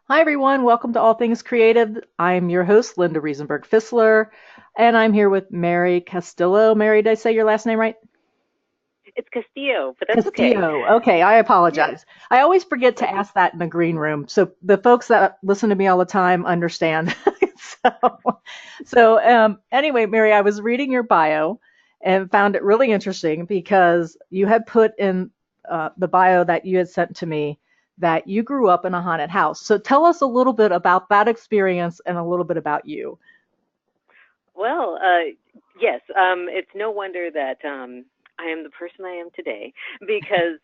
Hi, everyone. Welcome to All Things Creative. I'm your host, Linda Riesenberg Fisler, and I'm here with Mary Castillo. Mary, did I say your last name right? It's Castillo, but that's okay. Castillo. Okay, I Yeah. apologize. I always forget to ask that in the green room, so the folks that listen to me all the time understand. Anyway, Mary, I was reading your bio and found it really interesting because you had put in the bio that you had sent to me that you grew up in a haunted house. So tell us a little bit about that experience and a little bit about you. Well, yes, it's no wonder that I am the person I am today because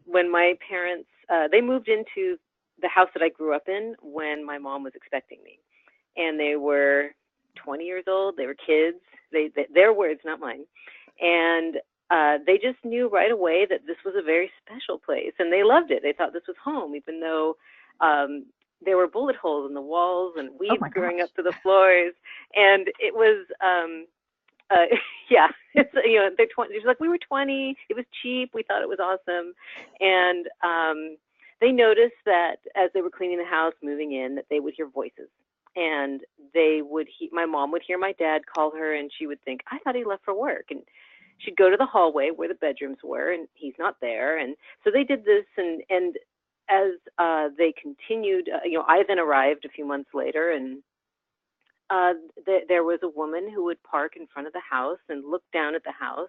when my parents they moved into the house that I grew up in when my mom was expecting me, and they were 20 years old. They were kids. Their words, not mine, and they just knew right away that this was a very special place, and they loved it. They thought this was home, even though um, there were bullet holes in the walls and Oh weeds my growing gosh. up to the floors, and it was yeah, it's they're 20. It's like we were 20. It was cheap. We thought it was awesome, and they noticed that as they were cleaning the house, moving in, that they would hear voices, and my mom would hear my dad call her, and she would think, I thought he left for work, and she'd go to the hallway where the bedrooms were, and he's not there, and so they did this, and as they continued, I then arrived a few months later, and uh, there was a woman who would park in front of the house and look down at the house.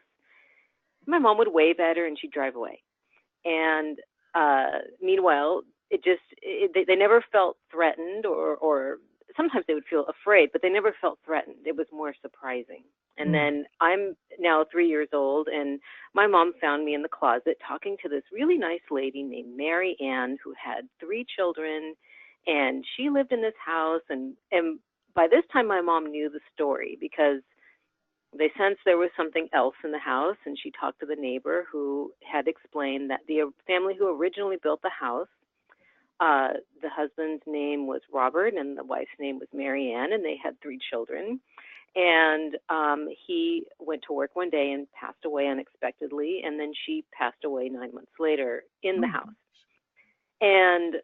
My mom would wave at her and she'd drive away. And meanwhile, they never felt threatened, or sometimes they would feel afraid, but they never felt threatened. It was more surprising. And Mm. then I'm now 3 years old, and my mom found me in the closet talking to this really nice lady named Mary Ann, who had 3 children, and she lived in this house. And by this time, my mom knew the story because they sensed there was something else in the house, and she talked to the neighbor who had explained that the family who originally built the house, the husband's name was Robert and the wife's name was Mary Ann, and they had 3 children. And he went to work one day and passed away unexpectedly, and then she passed away 9 months later in the Oh, house. And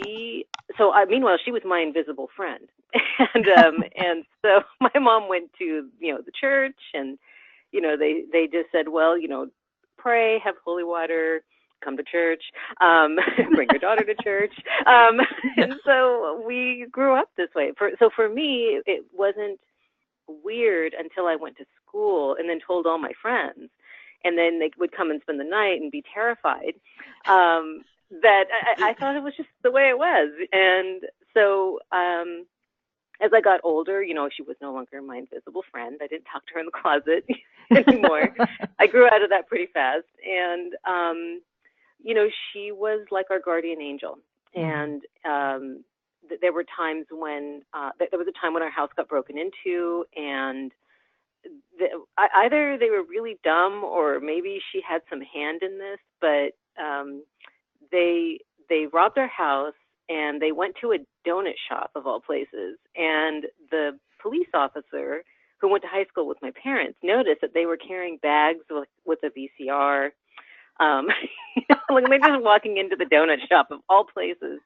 she, so meanwhile, she was my invisible friend, and so my mom went to the church, and they just said, well, pray, have holy water, come to church, bring your daughter to church, yeah. and so we grew up this way. So for me, it wasn't weird until I went to school and then told all my friends, and then they would come and spend the night and be terrified. That I thought it was just the way it was, and so as I got older, she was no longer my invisible friend. I didn't talk to her in the closet anymore. I grew out of that pretty fast, and she was like our guardian angel. Mhm. And there were times when there was a time when our house got broken into, and either they were really dumb or maybe she had some hand in this, but they they robbed our house and they went to a donut shop of all places, and the police officer who went to high school with my parents noticed that they were carrying bags with a VCR. um like they're just walking into the donut shop of all places,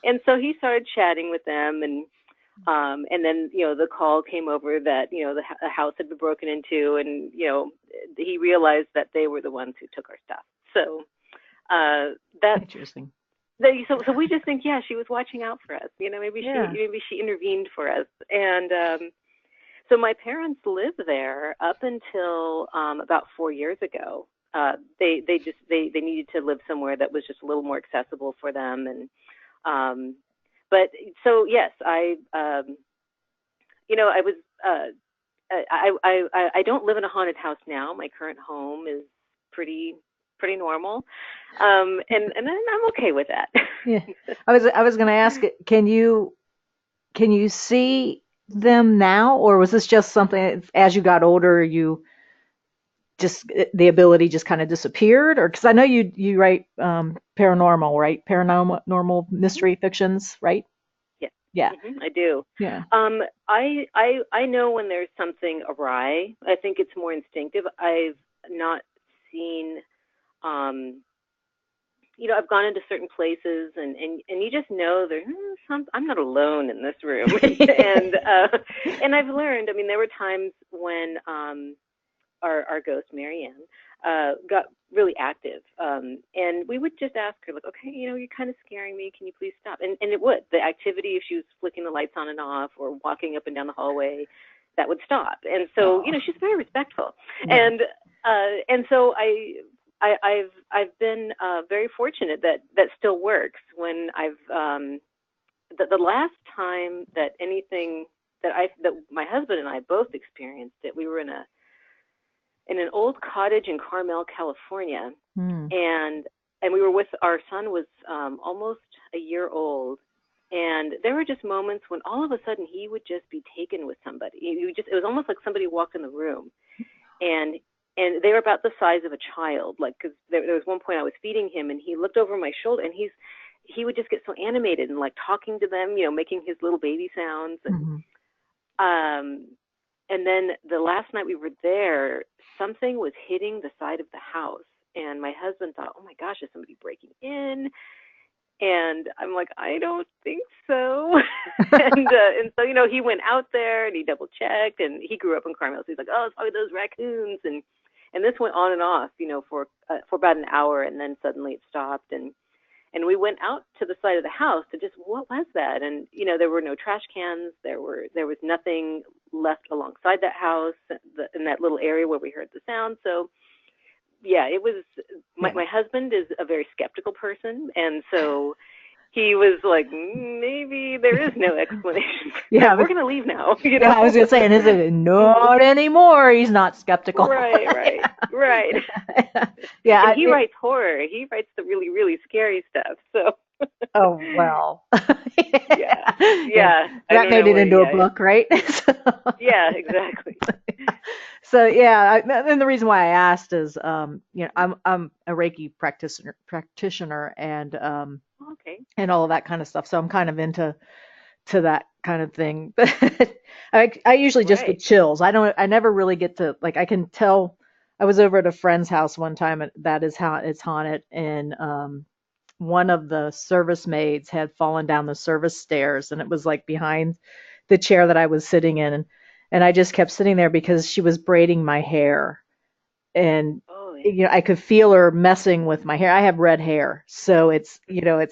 and so he started chatting with them, and then the call came over that the house had been broken into, and he realized that they were the ones who took our stuff. So that's Interesting. so we just think, yeah, she was watching out for us. Yeah. Maybe she intervened for us. And so my parents lived there up until about 4 years ago. They needed to live somewhere that was just a little more accessible for them, and um, but so yes, I was I don't live in a haunted house now. My current home is pretty pretty normal, and I'm okay with that. Yeah. I was going to ask it, can you see them now, or was this just something as you got older you just the ability just kind of disappeared? Or because I know you write paranormal, right? Paranormal normal mystery fictions, right? Yeah, Yeah. I do. Yeah. I know when there's something awry. I think it's more instinctive. I've not seen, um, I've gone into certain places, and you just know there's I'm not alone in this room. And I've learned. I mean, there were times when our ghost Mary got really active, and we would just ask her, like, okay, you're kind of scaring me. Can you please stop? And it would. The activity, if she was flicking the lights on and off or walking up and down the hallway, that would stop. And so, she's very respectful. Yeah. And so I've been very fortunate that still works. When the last time that anything that my husband and I both experienced it, we were in an old cottage in Carmel, California, and we were with, our son was almost a year old, and there were just moments when all of a sudden he would just be taken with somebody. It was almost like somebody walked in the room, and they were about the size of a child, like, because there was one point I was feeding him, and he looked over my shoulder, and he would just get so animated and like talking to them, making his little baby sounds, and and then the last night we were there, something was hitting the side of the house, and my husband thought, oh my gosh, is somebody breaking in? And I'm like, I don't think so. and so, he went out there and he double checked, and he grew up in Carmel, so he's like, oh, it's probably those raccoons. And this went on and off, for about an hour, and then suddenly it stopped. And we went out to the side of the house to just, what was that? And, there were no trash cans. There was nothing left alongside that house, in that little area where we heard the sound. So, yeah, it was, my husband is a very skeptical person. And so he was like, maybe there is no explanation. Yeah, we're going to leave now. Yeah, I was going to say, and is it not anymore? He's not skeptical. Right. Yeah. And he writes horror. He writes the really, really scary stuff. So. Oh, well. Yeah. That made it into a book, right? Yeah, exactly. So, yeah, and the reason why I asked is, I'm a Reiki practitioner, and and all of that kind of stuff. So I'm kind of into that kind of thing. But I usually just get chills. I never really get to, like, I can tell. I was over at a friend's house one time, and that is how it's haunted, and one of the service maids had fallen down the service stairs, and it was like behind the chair that I was sitting in, and I just kept sitting there because she was braiding my hair, and I could feel her messing with my hair. I have red hair, so it's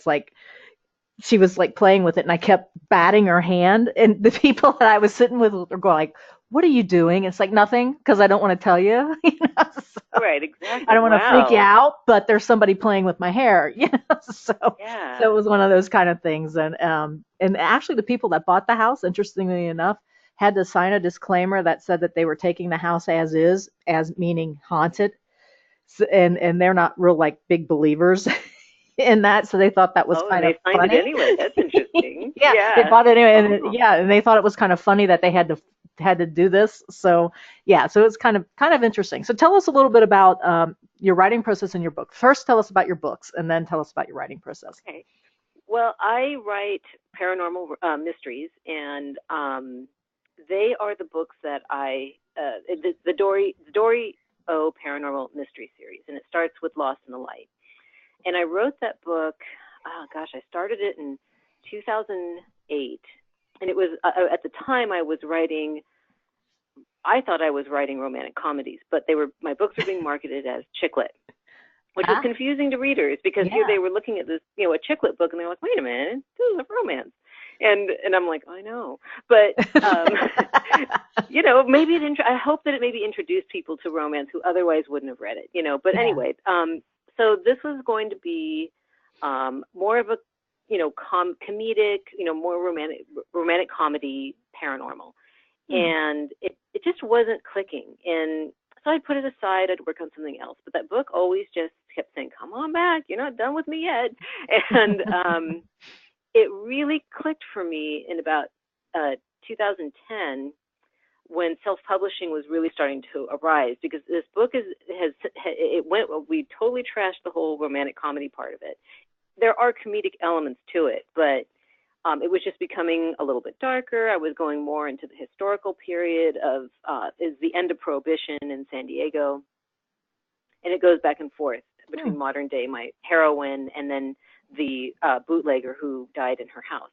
like she was like playing with it, and I kept batting her hand, and the people that I was sitting with were going like, what are you doing? It's like, nothing, because I don't want to tell you. So, right, exactly. I don't want to freak you out, but there's somebody playing with my hair. So it was one of those kind of things. And actually the people that bought the house, interestingly enough, had to sign a disclaimer that said that they were taking the house as is, as meaning haunted. So, and they're not real like big believers in that, so they thought that was kind of funny. Signed it anyway. That's interesting. They bought it anyway, and they thought it was kind of funny that they had to do this. So so it's kind of interesting. So tell us a little bit about your writing process in your book. First, tell us about your books, and then tell us about your writing process. Okay. Well, I write paranormal mysteries, and they are the books that the Dori Paranormal Mystery Series, and it starts with Lost in the Light. And I wrote that book, I started it in 2008. And it was, at the time I thought I was writing romantic comedies, but my books were being marketed as chick lit, which was confusing to readers, because they were looking at this, a chick lit book, and they're like, wait a minute, this is a romance. And I'm like, I know, but, maybe I hope that it maybe introduced people to romance who otherwise wouldn't have read it, but anyway, so this was going to be more of a, comedic, more romantic comedy, paranormal. And it just wasn't clicking. And so I'd put it aside, I'd work on something else. But that book always just kept saying, come on back, you're not done with me yet. And it really clicked for me in about 2010, when self-publishing was really starting to arise, because this book we totally trashed the whole romantic comedy part of it. There are comedic elements to it, but it was just becoming a little bit darker. I was going more into the historical period is the end of Prohibition in San Diego, and it goes back and forth. Hmm. between modern day, my heroine, and then the bootlegger who died in her house.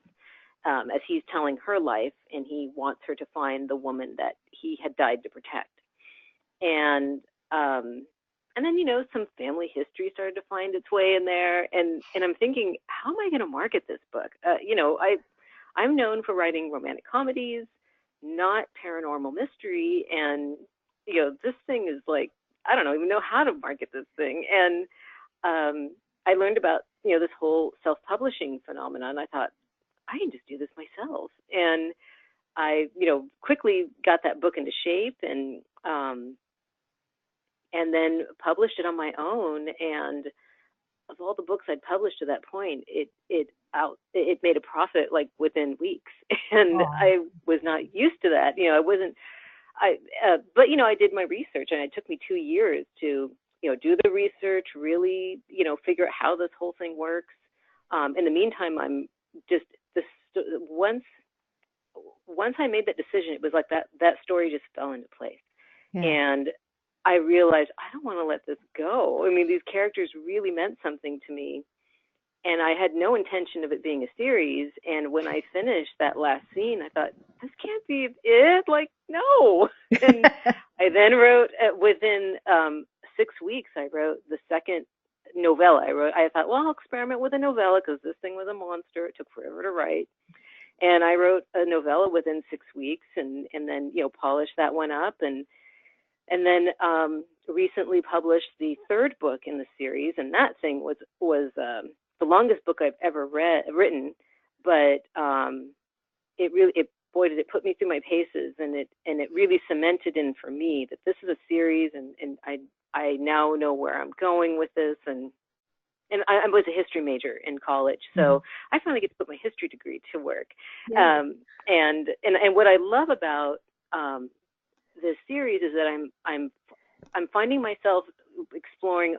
As he's telling her life, and he wants her to find the woman that he had died to protect. And then some family history started to find its way in there, and I'm thinking, how am I going to market this book? I'm known for writing romantic comedies, not paranormal mystery, and this thing is like, I don't even know how to market this thing. And I learned about this whole self-publishing phenomenon. I thought, I can just do this myself, and I quickly got that book into shape, and then published it on my own. And of all the books I'd published to that point, it made a profit like within weeks, and Oh. I was not used to that. I wasn't. But I did my research, and it took me 2 years to do the research, really figure out how this whole thing works. In the meantime, I'm just this once I made that decision, it was like that story just fell into place. Yeah. And I realized I don't want to let this go. I mean, these characters really meant something to me, and I had no intention of it being a series. And when I finished that last scene, I thought, this can't be it. Like, no. And I then wrote within 6 weeks. I wrote the second novella. I thought, well, I'll experiment with a novella because this thing was a monster. It took forever to write. And I wrote a novella within 6 weeks, and then polished that one up, and then recently published the third book in the series, and that thing was the longest book I've ever written, but did it put me through my paces, and it really cemented in for me that this is a series, and I now know where I'm going with this, and I was a history major in college, so I finally get to put my history degree to work. Yeah. And what I love about this series is that I'm finding myself exploring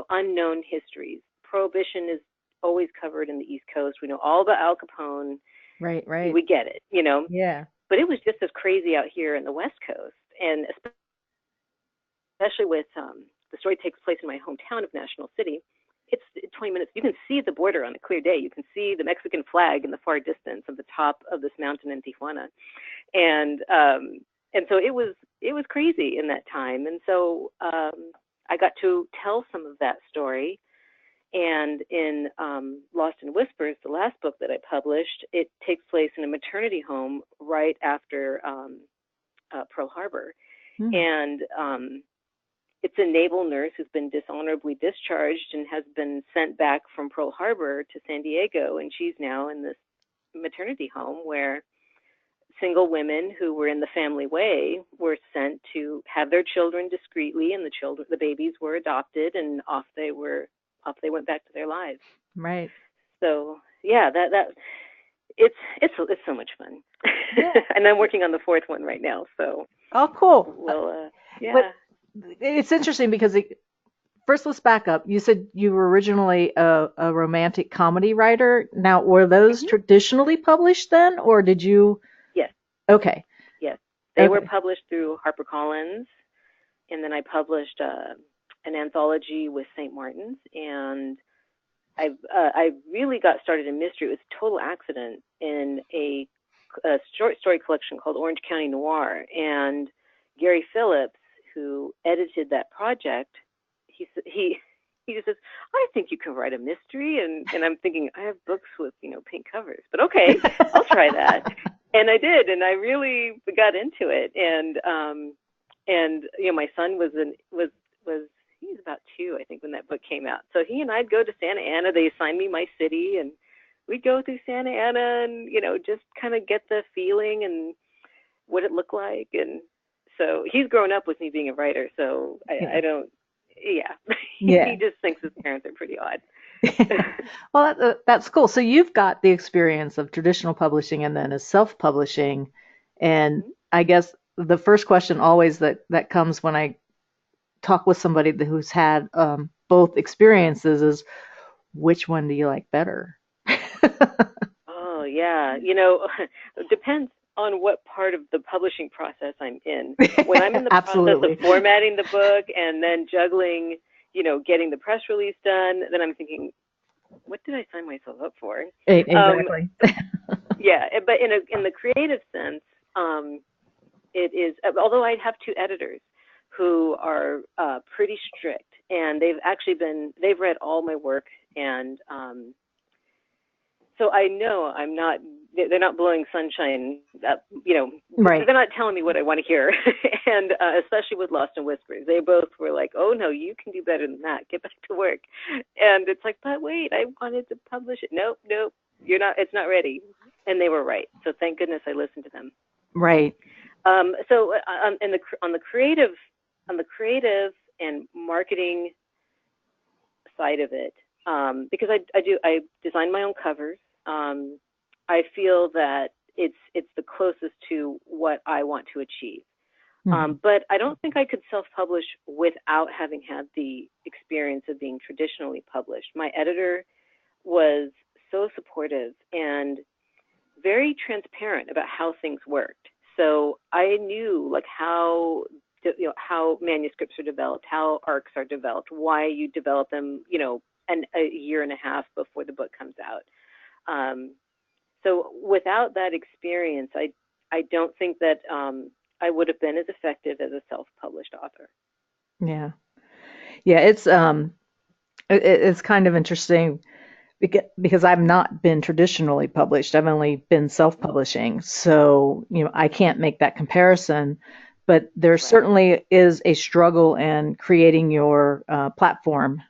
unknown histories. Prohibition is always covered in the East Coast. We know all about Al Capone. Right. We get it, Yeah. But it was just as crazy out here in the West Coast, and especially with the story takes place in my hometown of National City. It's 20 minutes. You can see the border on a clear day. You can see the Mexican flag in the far distance at the top of this mountain in Tijuana, and so it was crazy in that time. And so I got to tell some of that story. And in Lost in Whispers, the last book that I published, it takes place in a maternity home right after Pearl Harbor. And it's a naval nurse who's been dishonorably discharged and has been sent back from Pearl Harbor to San Diego, and she's now in this maternity home where single women who were in the family way were sent to have their children discreetly, and the babies were adopted, and off they went back to their lives. Right. So yeah, it's so much fun. Yeah. And I'm working on the fourth one right now. So Oh, cool. well, yeah. But it's interesting because first, let's back up. You said you were originally a romantic comedy writer. Now, were those traditionally published then, or did you? Yes. Okay. Yes, they were published through HarperCollins, and then I published an anthology with St. Martin's, and I really got started in mystery. It was a total accident in a short story collection called Orange County Noir, and Gary Phillips, who edited that project, he just says, I think you can write a mystery, and I'm thinking, I have books with pink covers, but okay, I'll try that. And I did, and I really got into it, and my son was he was about 2, I think, when that book came out. So he and I'd go to Santa Ana. They assigned me my city, and we'd go through Santa Ana and just kind of get the feeling and what it looked like. And so he's grown up with me being a writer, so I don't. Yeah. He just thinks his parents are pretty odd. Well, that's cool. So you've got the experience of traditional publishing and then as self-publishing. And I guess the first question always that comes when I talk with somebody who's had both experiences is, which one do you like better? Oh, yeah. It depends on what part of the publishing process I'm in. When I'm in the process of formatting the book and then juggling, getting the press release done, then I'm thinking, what did I sign myself up for? Exactly. Yeah, but in the creative sense, it is. Although I have two editors who are pretty strict, and they've read all my work, and so I know they're not blowing sunshine up, Right. they're not telling me what I want to hear. And especially with Lost in Whispers, they both were like, oh no, you can do better than that. Get back to work. And it's like, but wait, I wanted to publish it. Nope, it's not ready. And they were right. So thank goodness I listened to them. Right. So on the creative and marketing side of it, because I design my own covers. I feel that it's the closest to what I want to achieve. But I don't think I could self-publish without having had the experience of being traditionally published. My editor was so supportive and very transparent about how things worked. So I knew like how manuscripts are developed, how arcs are developed, why you develop them, a year and a half before the book comes out. So without that experience, I don't think that I would have been as effective as a self-published author. Yeah. Yeah. It's kind of interesting because I've not been traditionally published. I've only been self-publishing. So, I can't make that comparison, but there Right. certainly is a struggle in creating your platform,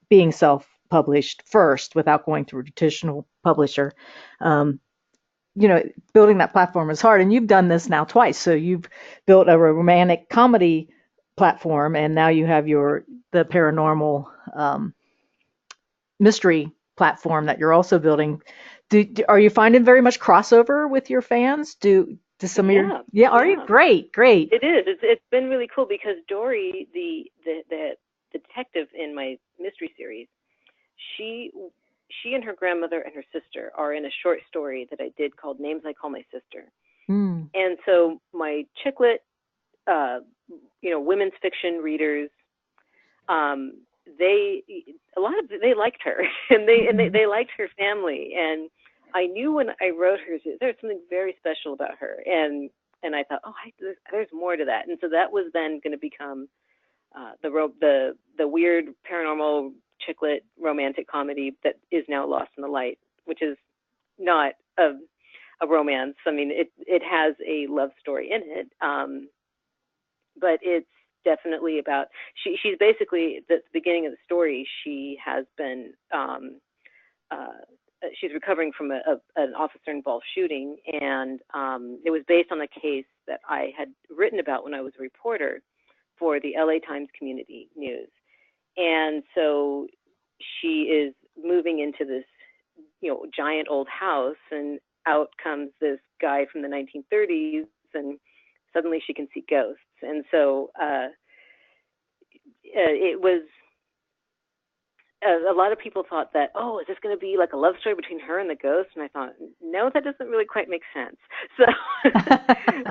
being self-published first without going through a traditional publisher. Um, Building that platform is hard, and you've done this now twice. So you've built a romantic comedy platform, and now you have the paranormal mystery platform that you're also building. Are you finding very much crossover with your fans? Do some of your Are you? Great. It is. It's been really cool because Dori, the detective in my mystery series, she and her grandmother and her sister are in a short story that I did called Names I Call My Sister. And so my chicklet, women's fiction readers, they liked her, and they liked her family, and I knew when I wrote her there's something very special about her, and I thought, there's more to that, and so that was then going to become the weird paranormal chicklet romantic comedy that is now Lost in the Light, which is not a romance. I mean, it has a love story in it, but it's definitely about she's basically at the beginning of the story. She has been she's recovering from an officer involved shooting, and it was based on a case that I had written about when I was a reporter for the LA Times Community News. And so she is moving into this giant old house, and out comes this guy from the 1930s, and suddenly she can see ghosts. And so it was a lot of people thought that, is this going to be like a love story between her and the ghost? And I thought, no, that doesn't really quite make sense. So,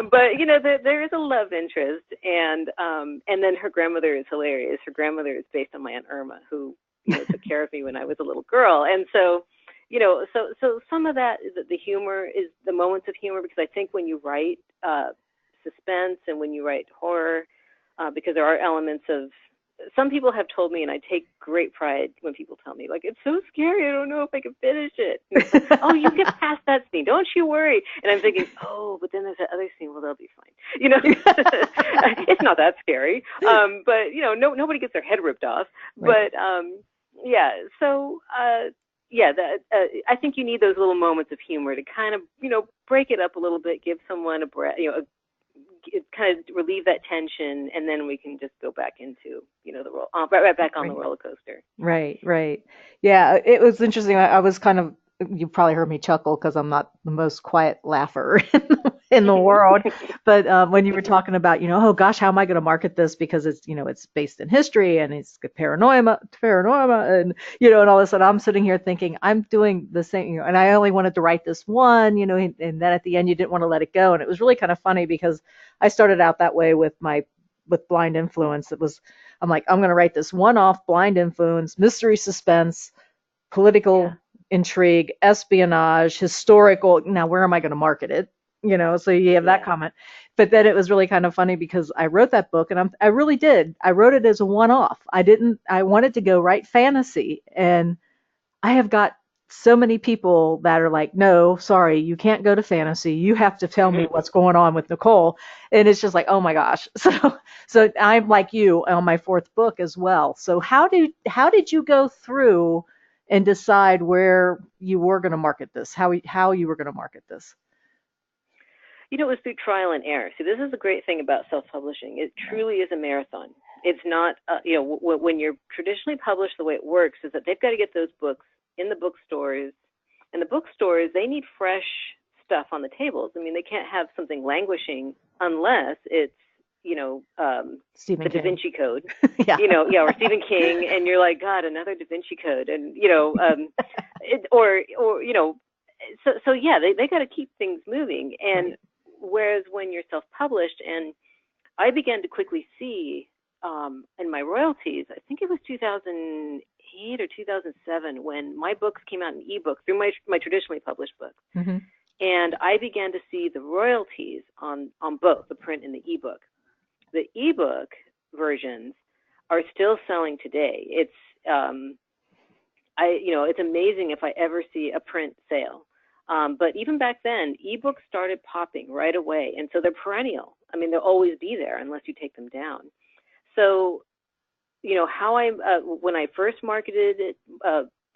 but there is a love interest, and then her grandmother is hilarious. Her grandmother is based on my Aunt Irma, who took care of me when I was a little girl, and so. So some of that, the humor is the moments of humor, because I think when you write suspense and when you write horror, because there are elements of, some people have told me, and I take great pride when people tell me, like, it's so scary, I don't know if I can finish it. Like, you get past that scene, don't you worry. And I'm thinking, but then there's that other scene, well, they'll be fine. It's not that scary. But, nobody gets their head ripped off. Right. But, so... I think you need those little moments of humor to kind of, break it up a little bit, give someone a breath, kind of relieve that tension, and then we can just go back into, right back on the roller coaster. Right. Yeah, it was interesting. I was kind of, you probably heard me chuckle because I'm not the most quiet laugher in the world. But when you were talking about, oh gosh, how am I going to market this? Because it's, it's based in history and it's paranormal, and, and all this. And I'm sitting here thinking, I'm doing the same, and I only wanted to write this one, and then at the end, you didn't want to let it go. And it was really kind of funny because I started out that way with Blind Influence. I'm like, I'm going to write this one-off blind influence, mystery suspense, Yeah. political intrigue, espionage, historical. Now, where am I going to market it? So you have that Yeah. comment. But then it was really kind of funny because I wrote that book and I really did. I wrote it as a one-off. I wanted to go write fantasy, and I have got so many people that are like, no, sorry, you can't go to fantasy. You have to tell me what's going on with Nicole. And it's just like, oh my gosh. So I'm like you on my fourth book as well. So how did you go through and decide where you were going to market this? How you were going to market this? It was through trial and error. See, this is the great thing about self-publishing. It truly is a marathon. It's not, when you're traditionally published, the way it works is that they've got to get those books in the bookstores. And the bookstores, they need fresh stuff on the tables. I mean, they can't have something languishing unless it's, Stephen the Da King. Vinci Code, Yeah. or Stephen King, and you're like, God, another Da Vinci Code, and so yeah, they got to keep things moving. And Right. whereas when you're self-published, and I began to quickly see in my royalties, I think it was 2008 or 2007 when my books came out in ebook through my traditionally published books. Mm-hmm. And I began to see the royalties on both the print and the ebook. The ebook versions are still selling today. It's amazing if I ever see a print sale. But even back then, ebooks started popping right away, and so they're perennial. I mean, they'll always be there unless you take them down. So, how when I first marketed it,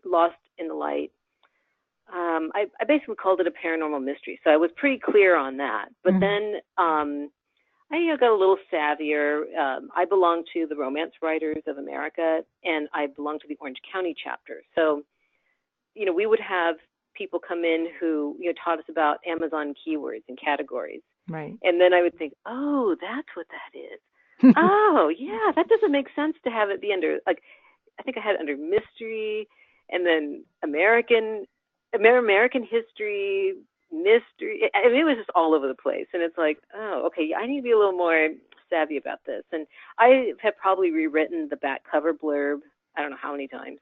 Lost in the Light, I basically called it a paranormal mystery. So I was pretty clear on that. But Mm-hmm. then I got a little savvier. I belong to the Romance Writers of America, and I belong to the Orange County chapter. So, we would have people come in who taught us about Amazon keywords and categories. Right. And then I would think, oh, that's what that is. Oh, yeah, that doesn't make sense to have it be under, like, I think I had it under mystery, and then American history, mystery. I mean, it was just all over the place. And it's like, oh, okay, I need to be a little more savvy about this. And I have probably rewritten the back cover blurb, I don't know how many times.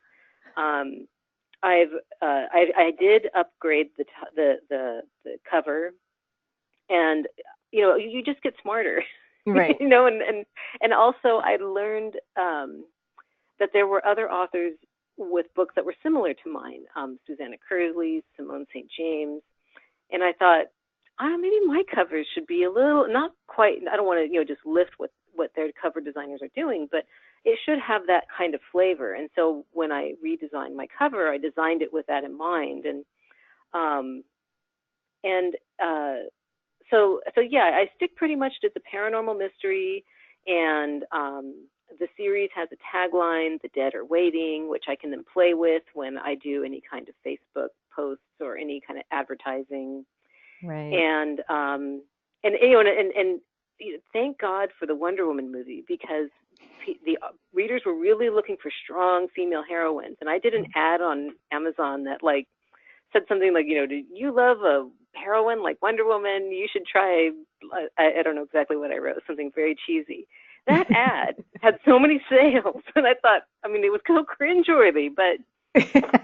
I did upgrade the cover, and you just get smarter. Right. And also I learned that there were other authors with books that were similar to mine, Susanna Kersley, Simone St. James, and I thought, maybe my covers should be a little, not quite, I don't want to just lift what their cover designers are doing, but it should have that kind of flavor. And so when I redesigned my cover, I designed it with that in mind. So yeah, I stick pretty much to the paranormal mystery, and the series has a tagline, "The Dead Are Waiting," which I can then play with when I do any kind of Facebook posts or any kind of advertising. Right. And thank God for the Wonder Woman movie, because the readers were really looking for strong female heroines. And I did an ad on Amazon that said something like, do you love a heroine like Wonder Woman? You should try, I don't know exactly what I wrote, something very cheesy. That ad had so many sales, and I thought, it was so cringeworthy, but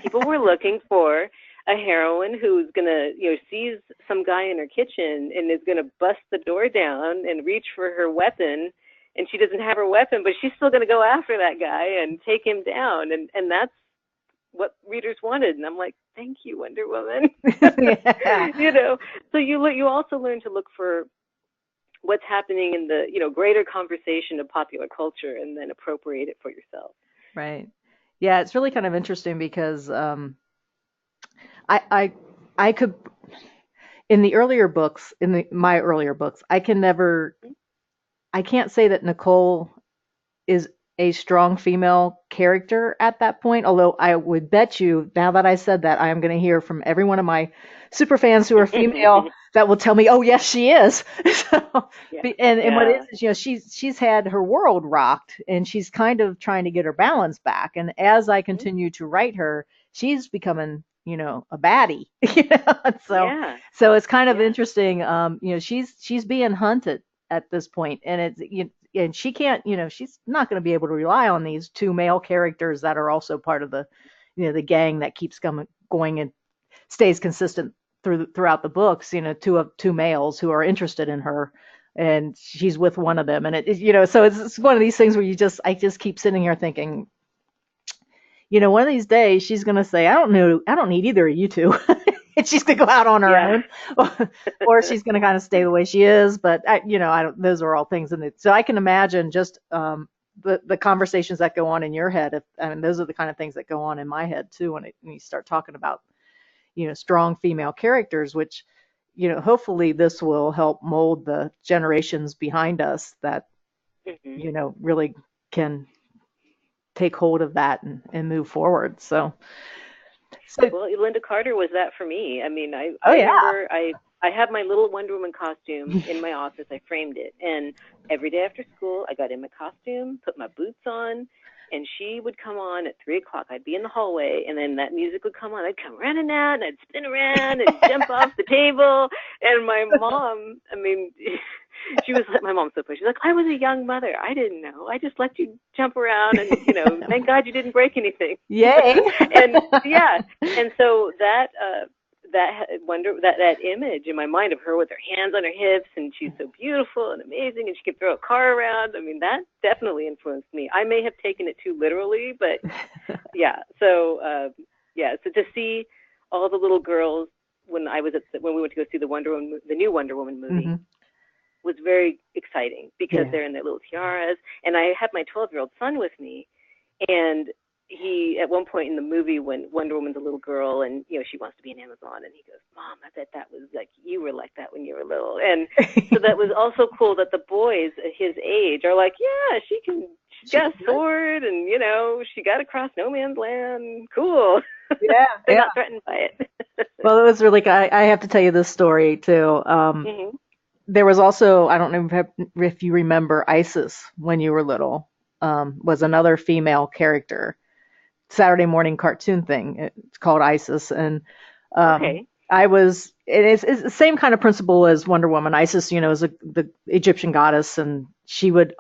people were looking for a heroine who's gonna, sees some guy in her kitchen and is gonna bust the door down and reach for her weapon, and she doesn't have her weapon, but she's still gonna go after that guy and take him down, and that's what readers wanted. And I'm like, thank you, Wonder Woman. Yeah. So you also learn to look for what's happening in the greater conversation of popular culture, and then appropriate it for yourself. Right. Yeah, it's really kind of interesting because I I I could in the earlier books, my earlier books, I can't say that Nicole is a strong female character at that point. Although I would bet you, now that I said that, I am going to hear from every one of my super fans who are female that will tell me, "Oh, yes, she is." So, Yeah. and what Yeah. is, she's had her world rocked, and she's kind of trying to get her balance back. And as I continue to write her, she's becoming, a baddie. And Yeah. so it's kind of Yeah. interesting. She's being hunted at this point, and and she can't, she's not going to be able to rely on these two male characters that are also part of the, the gang that keeps going and stays consistent throughout the books. Two males who are interested in her, and she's with one of them, and so it's one of these things where I just keep sitting here thinking, one of these days she's going to say, I don't need either of you two. And she's going to go out on her own, or she's going to kind of stay the way she is. But I don't, those are all things so I can imagine just the conversations that go on in your head. Those are the kind of things that go on in my head too when you start talking about, strong female characters, which, hopefully this will help mold the generations behind us that, really can take hold of that and move forward. So well, Linda Carter was that for me. I mean, I yeah. remember I had my little Wonder Woman costume in my office. I framed it, and every day after school, I got in my costume, put my boots on, and she would come on at 3:00. I'd be in the hallway, and then that music would come on. I'd come running out, and I'd spin around and jump off the table. And my mom, she was like, my mom's so funny. She's like, I was a young mother. I didn't know. I just let you jump around, and thank God you didn't break anything. Yay! And so that image in my mind of her with her hands on her hips, and she's so beautiful and amazing, and she could throw a car around. That definitely influenced me. I may have taken it too literally, but yeah. So so to see all the little girls when we went to go see the new Wonder Woman movie, was very exciting because they're in their little tiaras, and I had my 12-year-old son with me, and he, at one point in the movie, when Wonder Woman's a little girl and she wants to be an Amazon, and he goes, Mom, I bet that was like you were like that when you were little. And so that was also cool that the boys at his age are like, yeah, she's got a sword, and she got across no man's land. Cool. Yeah. They're not threatened by it. Well, it was really, I have to tell you this story too. There was also, I don't know if you remember, Isis when you were little, was another female character. Saturday morning cartoon thing. It's called Isis, and it's the same kind of principle as Wonder Woman. Isis, is the Egyptian goddess, and she would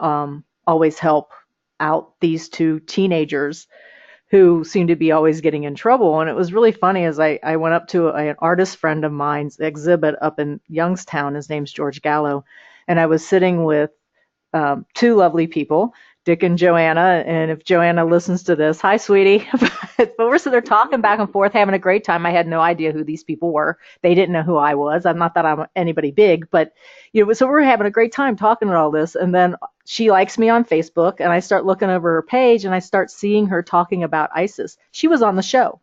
always help out these two teenagers who seemed to be always getting in trouble. And it was really funny as I went up to an artist friend of mine's exhibit up in Youngstown. His name's George Gallo, and I was sitting with two lovely people, Dick and Joanna. And if Joanna listens to this, hi, sweetie. But we're sitting there talking back and forth, having a great time. I had no idea who these people were. They didn't know who I was. I'm not that I'm anybody big, but so we're having a great time talking about all this. And then she likes me on Facebook, and I start looking over her page, and I start seeing her talking about Isis. She was on the show.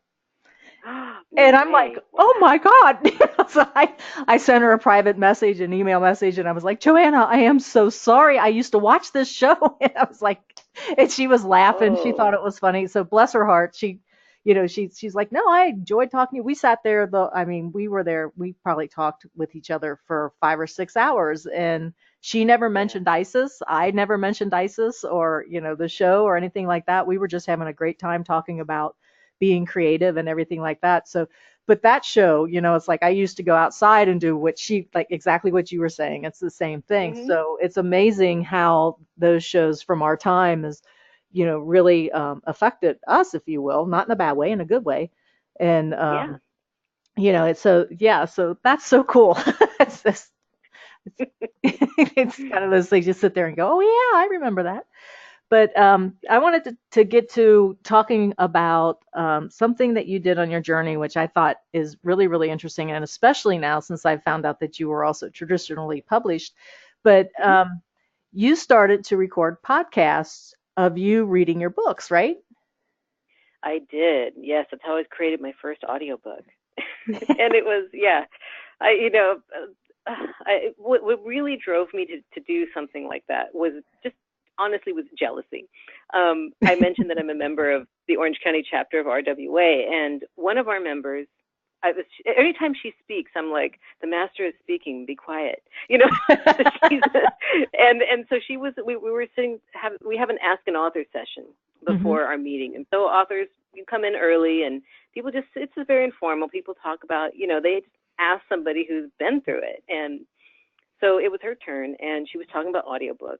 And I'm like, oh my God. So I sent her a private message, an email message, and I was like, Joanna, I am so sorry. I used to watch this show. And I was like, and she was laughing. She thought it was funny. So bless her heart. She's like, no, I enjoyed talking to you. We sat there we were there. We probably talked with each other for 5 or 6 hours, and she never mentioned ISIS. I never mentioned ISIS or, the show or anything like that. We were just having a great time talking about being creative and everything like that. So, but that show, it's like I used to go outside and do exactly what you were saying. It's the same thing. So it's amazing how those shows from our time is, really affected us, if you will, not in a bad way, in a good way. And, so that's so cool. It's kind of those things you sit there and go, oh yeah, I remember that. But I wanted to get to talking about something that you did on your journey, which I thought is really, really interesting, and especially now since I found out that you were also traditionally published. But you started to record podcasts of you reading your books, right? I did. Yes, that's how I created my first audiobook. And it was, what really drove me to do something like that was just honestly was jealousy. I mentioned that I'm a member of the Orange County chapter of RWA, and one of our members, every time she speaks, I'm like, the master is speaking, be quiet, and so she was. We were sitting. We have an Ask an Author session before our meeting, and so authors, you come in early, and people it's very informal. People talk about, they just ask somebody who's been through it, and so it was her turn, and she was talking about audiobooks.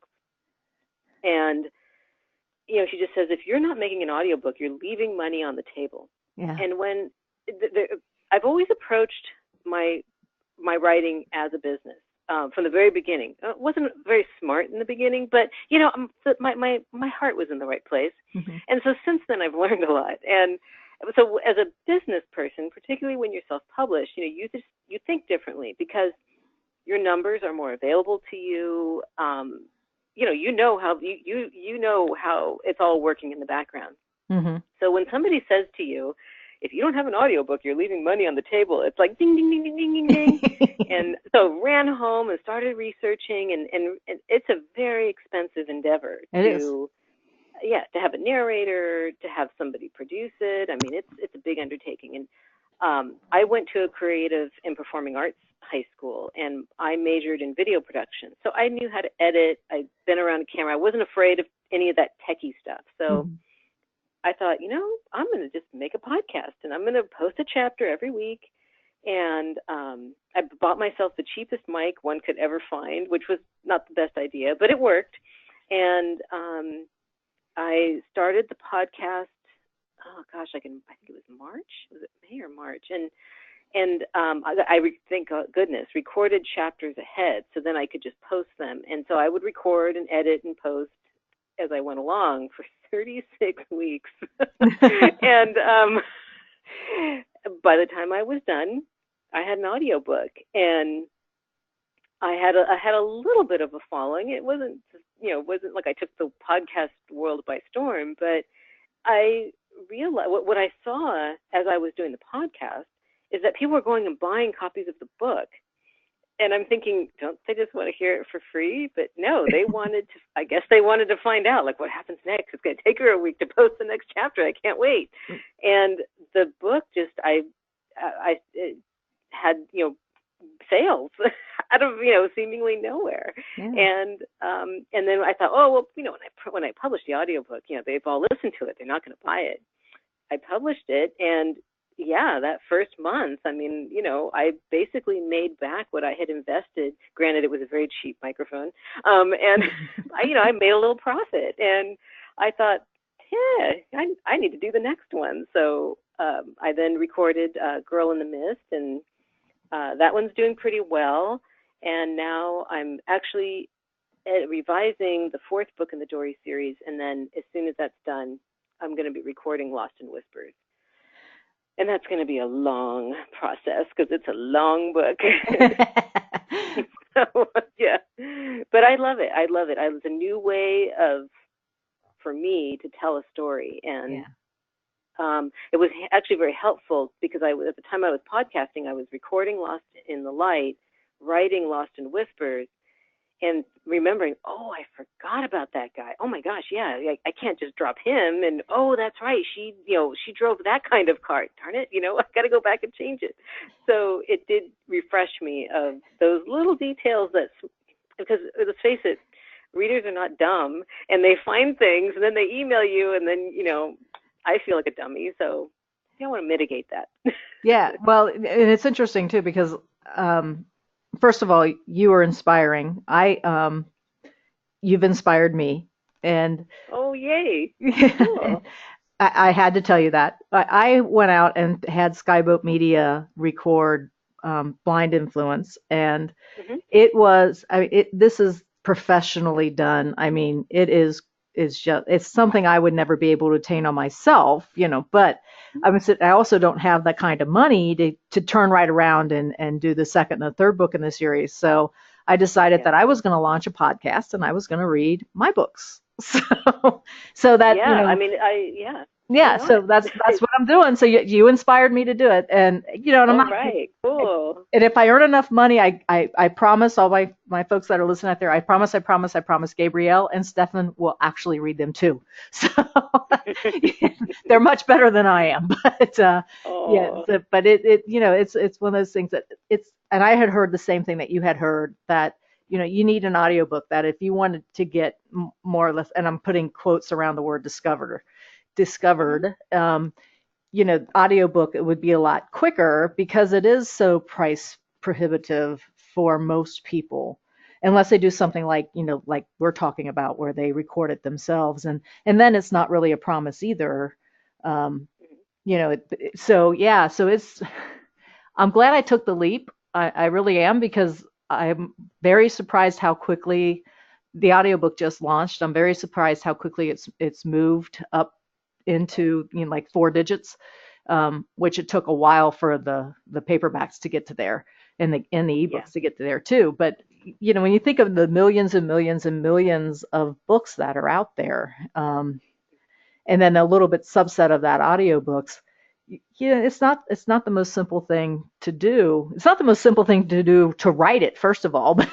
And, she just says, if you're not making an audiobook, you're leaving money on the table. Yeah. And when I've always approached my writing as a business from the very beginning. Wasn't very smart in the beginning, but my heart was in the right place. Mm-hmm. And so since then, I've learned a lot. And so as a business person, particularly when you're self-published, you think differently because your numbers are more available to you. You know how it's all working in the background. Mm-hmm. So when somebody says to you, if you don't have an audiobook, you're leaving money on the table, it's like ding, ding, ding, ding, ding, ding, ding. And so ran home and started researching, and it's a very expensive endeavor to have a narrator, to have somebody produce it. I mean, it's a big undertaking. And I went to a creative and performing arts high school, and I majored in video production. So I knew how to edit. I'd been around a camera. I wasn't afraid of any of that techie stuff. So I thought, I'm going to just make a podcast, and I'm going to post a chapter every week. And I bought myself the cheapest mic one could ever find, which was not the best idea, but it worked. And I started the podcast. Oh gosh, I think it was March. Was it May or March? And thank goodness, recorded chapters ahead, so then I could just post them. And so I would record and edit and post as I went along for 36 weeks. And by the time I was done, I had an audiobook, and I had a little bit of a following. It wasn't like I took the podcast world by storm, but I realized what I saw as I was doing the podcast is that people were going and buying copies of the book. And I'm thinking, don't they just want to hear it for free? But no, they wanted to find out, like, what happens next. It's going to take her a week to post the next chapter. I can't wait. And the book it had, sales out of, seemingly nowhere. Yeah. And then I thought, oh, well, when I publish the audiobook, they've all listened to it. They're not going to buy it. I published it, and that first month, I basically made back what I had invested. Granted, it was a very cheap microphone. And I made a little profit, and I thought, I need to do the next one. So I then recorded Girl in the Mist, and that one's doing pretty well. And now I'm actually revising the fourth book in the Dori series. And then as soon as that's done, I'm going to be recording Lost in Whispers. And that's going to be a long process because it's a long book. So, yeah. But I love it. It's a new way for me to tell a story. And it was actually very helpful because at the time I was podcasting, I was recording Lost in the Light, writing Lost in Whispers, and remembering, oh, I forgot about that guy. Oh my gosh, yeah, I can't just drop him. And oh, that's right, she drove that kind of car. Darn it, I got to go back and change it. So it did refresh me of those little details because let's face it, readers are not dumb, and they find things, and then they email you, and then I feel like a dummy. So I want to mitigate that. Yeah, well, and it's interesting too because. First of all, you are inspiring. You've inspired me, and oh yay! Cool. I had to tell you that. I went out and had Skyboat Media record Blind Influence, and it was. This is professionally done. I mean, it's something I would never be able to attain on myself, but I also don't have that kind of money to turn right around and do the second and the third book in the series. So I decided that I was going to launch a podcast and I was going to read my books. So that, so that's what I'm doing. So you inspired me to do it. And, and I'm not right. Cool. And if I earn enough money, I promise all my folks that are listening out there, I promise Gabrielle and Stefan will actually read them too. So they're much better than I am. But but it's one of those things that and I had heard the same thing that you had heard, that you need an audiobook, that if you wanted to get more or less, and I'm putting quotes around the word discovered, audiobook, it would be a lot quicker because it is so price prohibitive for most people. unless they do something like, like we're talking about where they record it themselves, and then it's not really a promise either. Um, so yeah, so I'm glad I took the leap. I really am, because I'm very surprised how quickly the audiobook just launched. I'm very surprised how quickly it's moved up into, like 4 digits, which it took a while for the paperbacks to get to there, and the Yeah. ebooks to get to there too. But when you think of the millions and millions and millions of books that are out there, and then a little bit subset of that audiobooks, it's not the most simple thing to do. It's not the most simple thing to do to write it, first of all, but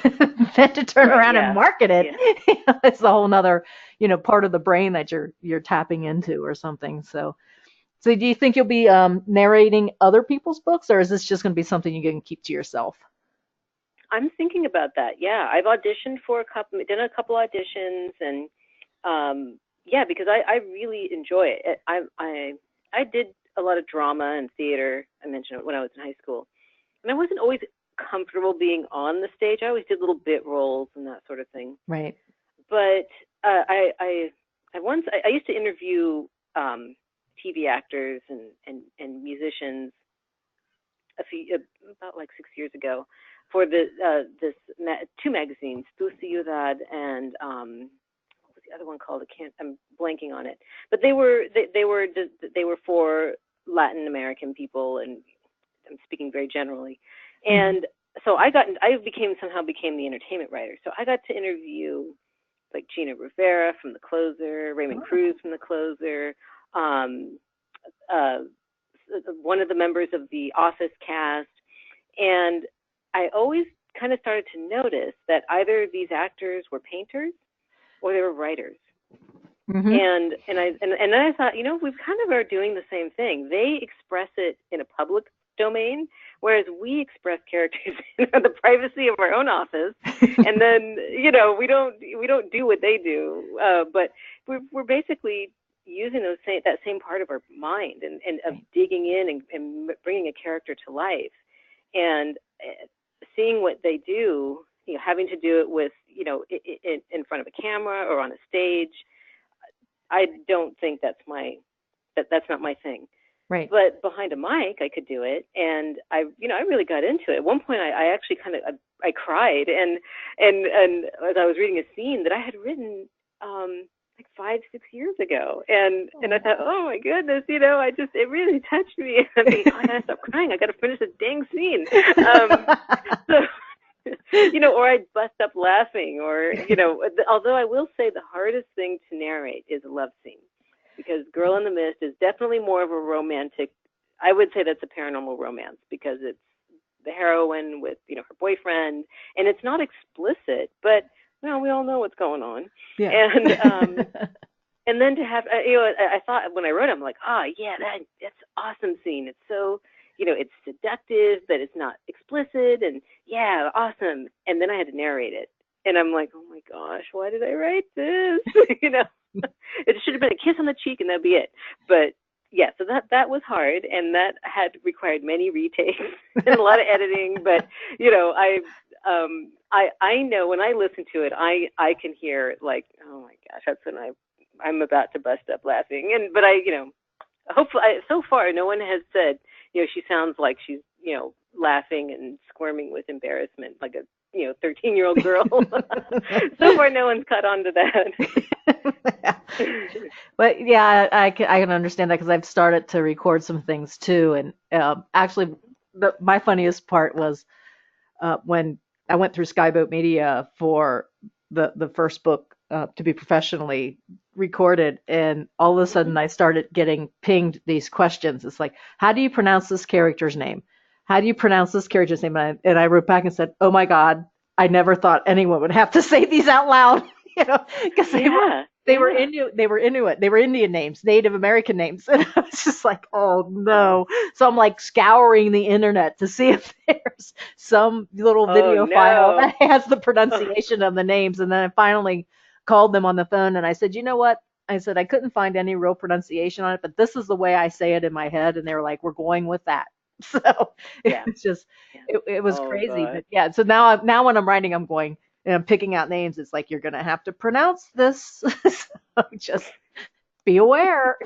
then to turn Right. around and Yeah. market it, Yeah. it's a whole nother, part of the brain that you're tapping into or something. So do you think you'll be narrating other people's books, or is this just going to be something you can keep to yourself? I'm thinking about that. Yeah, I've auditioned for done a couple auditions, and yeah, because I really enjoy it. I did a lot of drama and theater. I mentioned it when I was in high school, and I wasn't always comfortable being on the stage. I always did little bit roles and that sort of thing. Right. But I used to interview TV actors and musicians about like 6 years ago for two magazines, Tu Ciudad and what was the other one called? I'm blanking on it. But they were for Latin American people, and I'm speaking very generally. And so somehow became the entertainment writer. So I got to interview like Gina Rivera from The Closer, Raymond Cruz from The Closer, um, uh, one of the members of the Office cast, and I always kind of started to notice that either these actors were painters or they were writers. Mm-hmm. And then I thought, we kind of are doing the same thing. They express it in a public domain, whereas we express characters in the privacy of our own office, and then we don't do what they do, but we're basically using that same part of our mind and of digging in and bringing a character to life, and seeing what they do, having to do it with in front of a camera or on a stage. I don't think that's not my thing. Right. But behind a mic, I could do it, and I really got into it. At one point, I actually I cried, and as I was reading a scene that I had written like 5-6 years ago, and I thought, oh my goodness, it really touched me. I mean, I gotta stop crying. I gotta finish this dang scene. So. Or I'd bust up laughing, or although I will say the hardest thing to narrate is a love scene, because Girl in the Mist is definitely more of a romantic. I would say that's a paranormal romance, because it's the heroine with her boyfriend, and it's not explicit, but we all know what's going on. Yeah. And then to have I thought when I wrote it, I'm like, yeah, that's awesome scene. It's so it's seductive, but it's not explicit, and yeah, awesome. And then I had to narrate it, and I'm like, oh my gosh, why did I write this? It should have been a kiss on the cheek, and that'd be it. But yeah, so that was hard, and that had required many retakes and a lot of editing. But I know when I listen to it, I can hear like, oh my gosh, that's when I'm about to bust up laughing. But hopefully, so far, no one has said, she sounds like she's, laughing and squirming with embarrassment, like a, 13-year-old girl. So far, no one's caught on to that. But yeah, I can understand that, because I've started to record some things too. And actually, my funniest part was when I went through Skyboat Media for the first book to be professionally recorded, and all of a sudden I started getting pinged these questions. It's like, how do you pronounce this character's name? How do you pronounce this character's name? And I wrote back and said, oh my God, I never thought anyone would have to say these out loud, because they were Inuit, they were Indian names, Native American names. And I was just like, oh no. So I'm like scouring the internet to see if there's some little video file that has the pronunciation of the names. And then I finally called them on the phone, and I said, you know what? I said, I couldn't find any real pronunciation on it, but this is the way I say it in my head. And they were like, we're going with that. So it's just, it was crazy. God. But yeah, so now when I'm writing, I'm going, and I'm picking out names. It's like, you're going to have to pronounce this. So just be aware.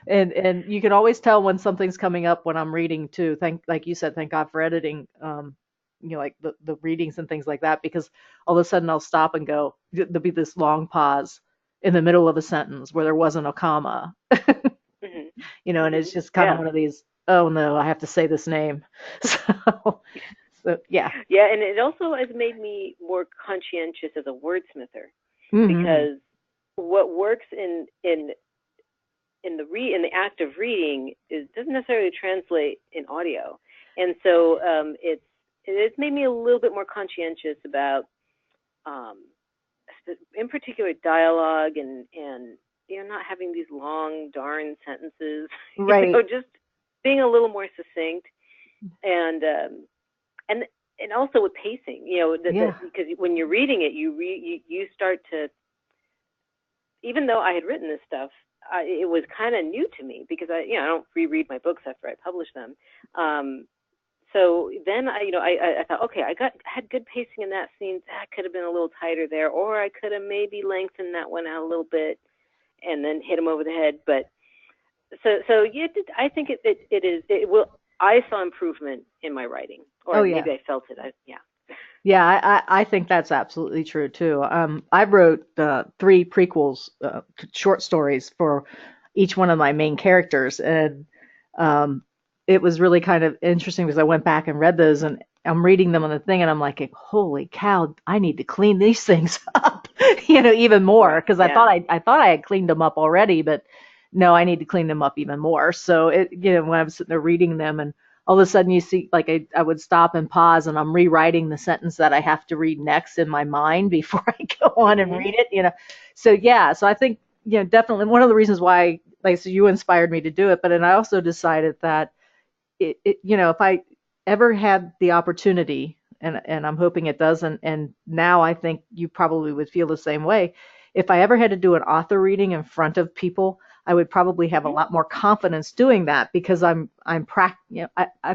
And you can always tell when something's coming up when I'm reading too. Like you said, thank God for editing. Like the readings and things like that, because all of a sudden I'll stop and go. There'll be this long pause in the middle of a sentence where there wasn't a comma. Mhm. And it's just kind of Yeah. one of these. Oh no, I have to say this name. So yeah. Yeah, and it also has made me more conscientious as a wordsmither, Hmm. because what works in the act of reading doesn't necessarily translate in audio, and so it's made me a little bit more conscientious about, um, in particular, dialogue, and not having these long darn sentences, Right. just being a little more succinct, and and and also with pacing, Yeah. because when you're reading it, you start to, even though I had written this stuff, it was kind of new to me, because I don't reread my books after I publish them. So then I thought, okay, had good pacing in that scene. That could have been a little tighter there, or I could have maybe lengthened that one out a little bit, and then hit him over the head. But so yeah, I think it will. I saw improvement in my writing, Oh or yeah. maybe I felt it. Yeah. Yeah, I think that's absolutely true too. I wrote three prequels, short stories for each one of my main characters, and um, it was really kind of interesting because I went back and read those, and I'm reading them on the thing, and I'm like, holy cow, I need to clean these things up, even more, Right. because Yeah. I thought I had cleaned them up already, but no, I need to clean them up even more. So when I was sitting there reading them, and all of a sudden you see, like, I would stop and pause, and I'm rewriting the sentence that I have to read next in my mind before I go on and Mhm. read it. So yeah, so I think, definitely one of the reasons why, like, so you inspired me to do it, but then I also decided that if I ever had the opportunity, and I'm hoping it does, and now I think you probably would feel the same way. If I ever had to do an author reading in front of people, I would probably have a Mhm. lot more confidence doing that, because I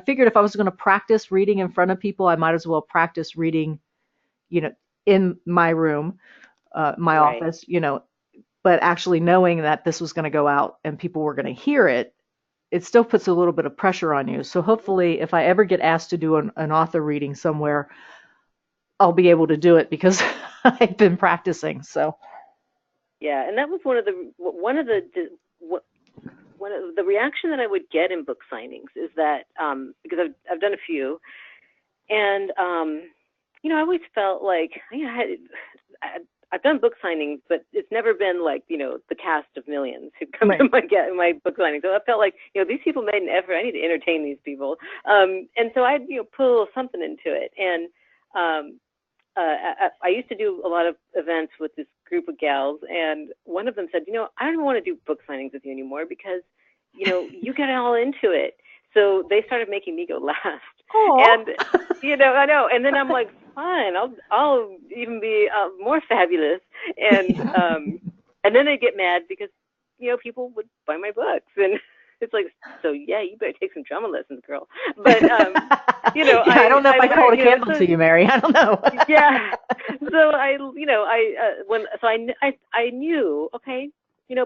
figured if I was going to practice reading in front of people, I might as well practice reading, you know, in my room, my Right. office, but actually knowing that this was going to go out and people were going to hear it, it still puts a little bit of pressure on you. So hopefully, if I ever get asked to do an author reading somewhere, I'll be able to do it because I've been practicing. So, Yeah, and that was one of the reaction that I would get in book signings is that, because I've done a few, and I always felt like, I've done book signings, but it's never been like, the cast of millions who come to right. my book signing. So I felt like, these people made an effort. I need to entertain these people, and so I'd put a little something into it. And I used to do a lot of events with this group of gals, and one of them said, I don't want to do book signings with you anymore, because, you get all into it. So they started making me go last, Oh, and I know. And then I'm like, fine, I'll even be more fabulous, and then they get mad because people would buy my books, and it's like, so yeah, you better take some drama lessons, girl. But yeah. I don't know if I I can hold learned, a candle so to you, Mary. I don't know. yeah. So I knew, okay,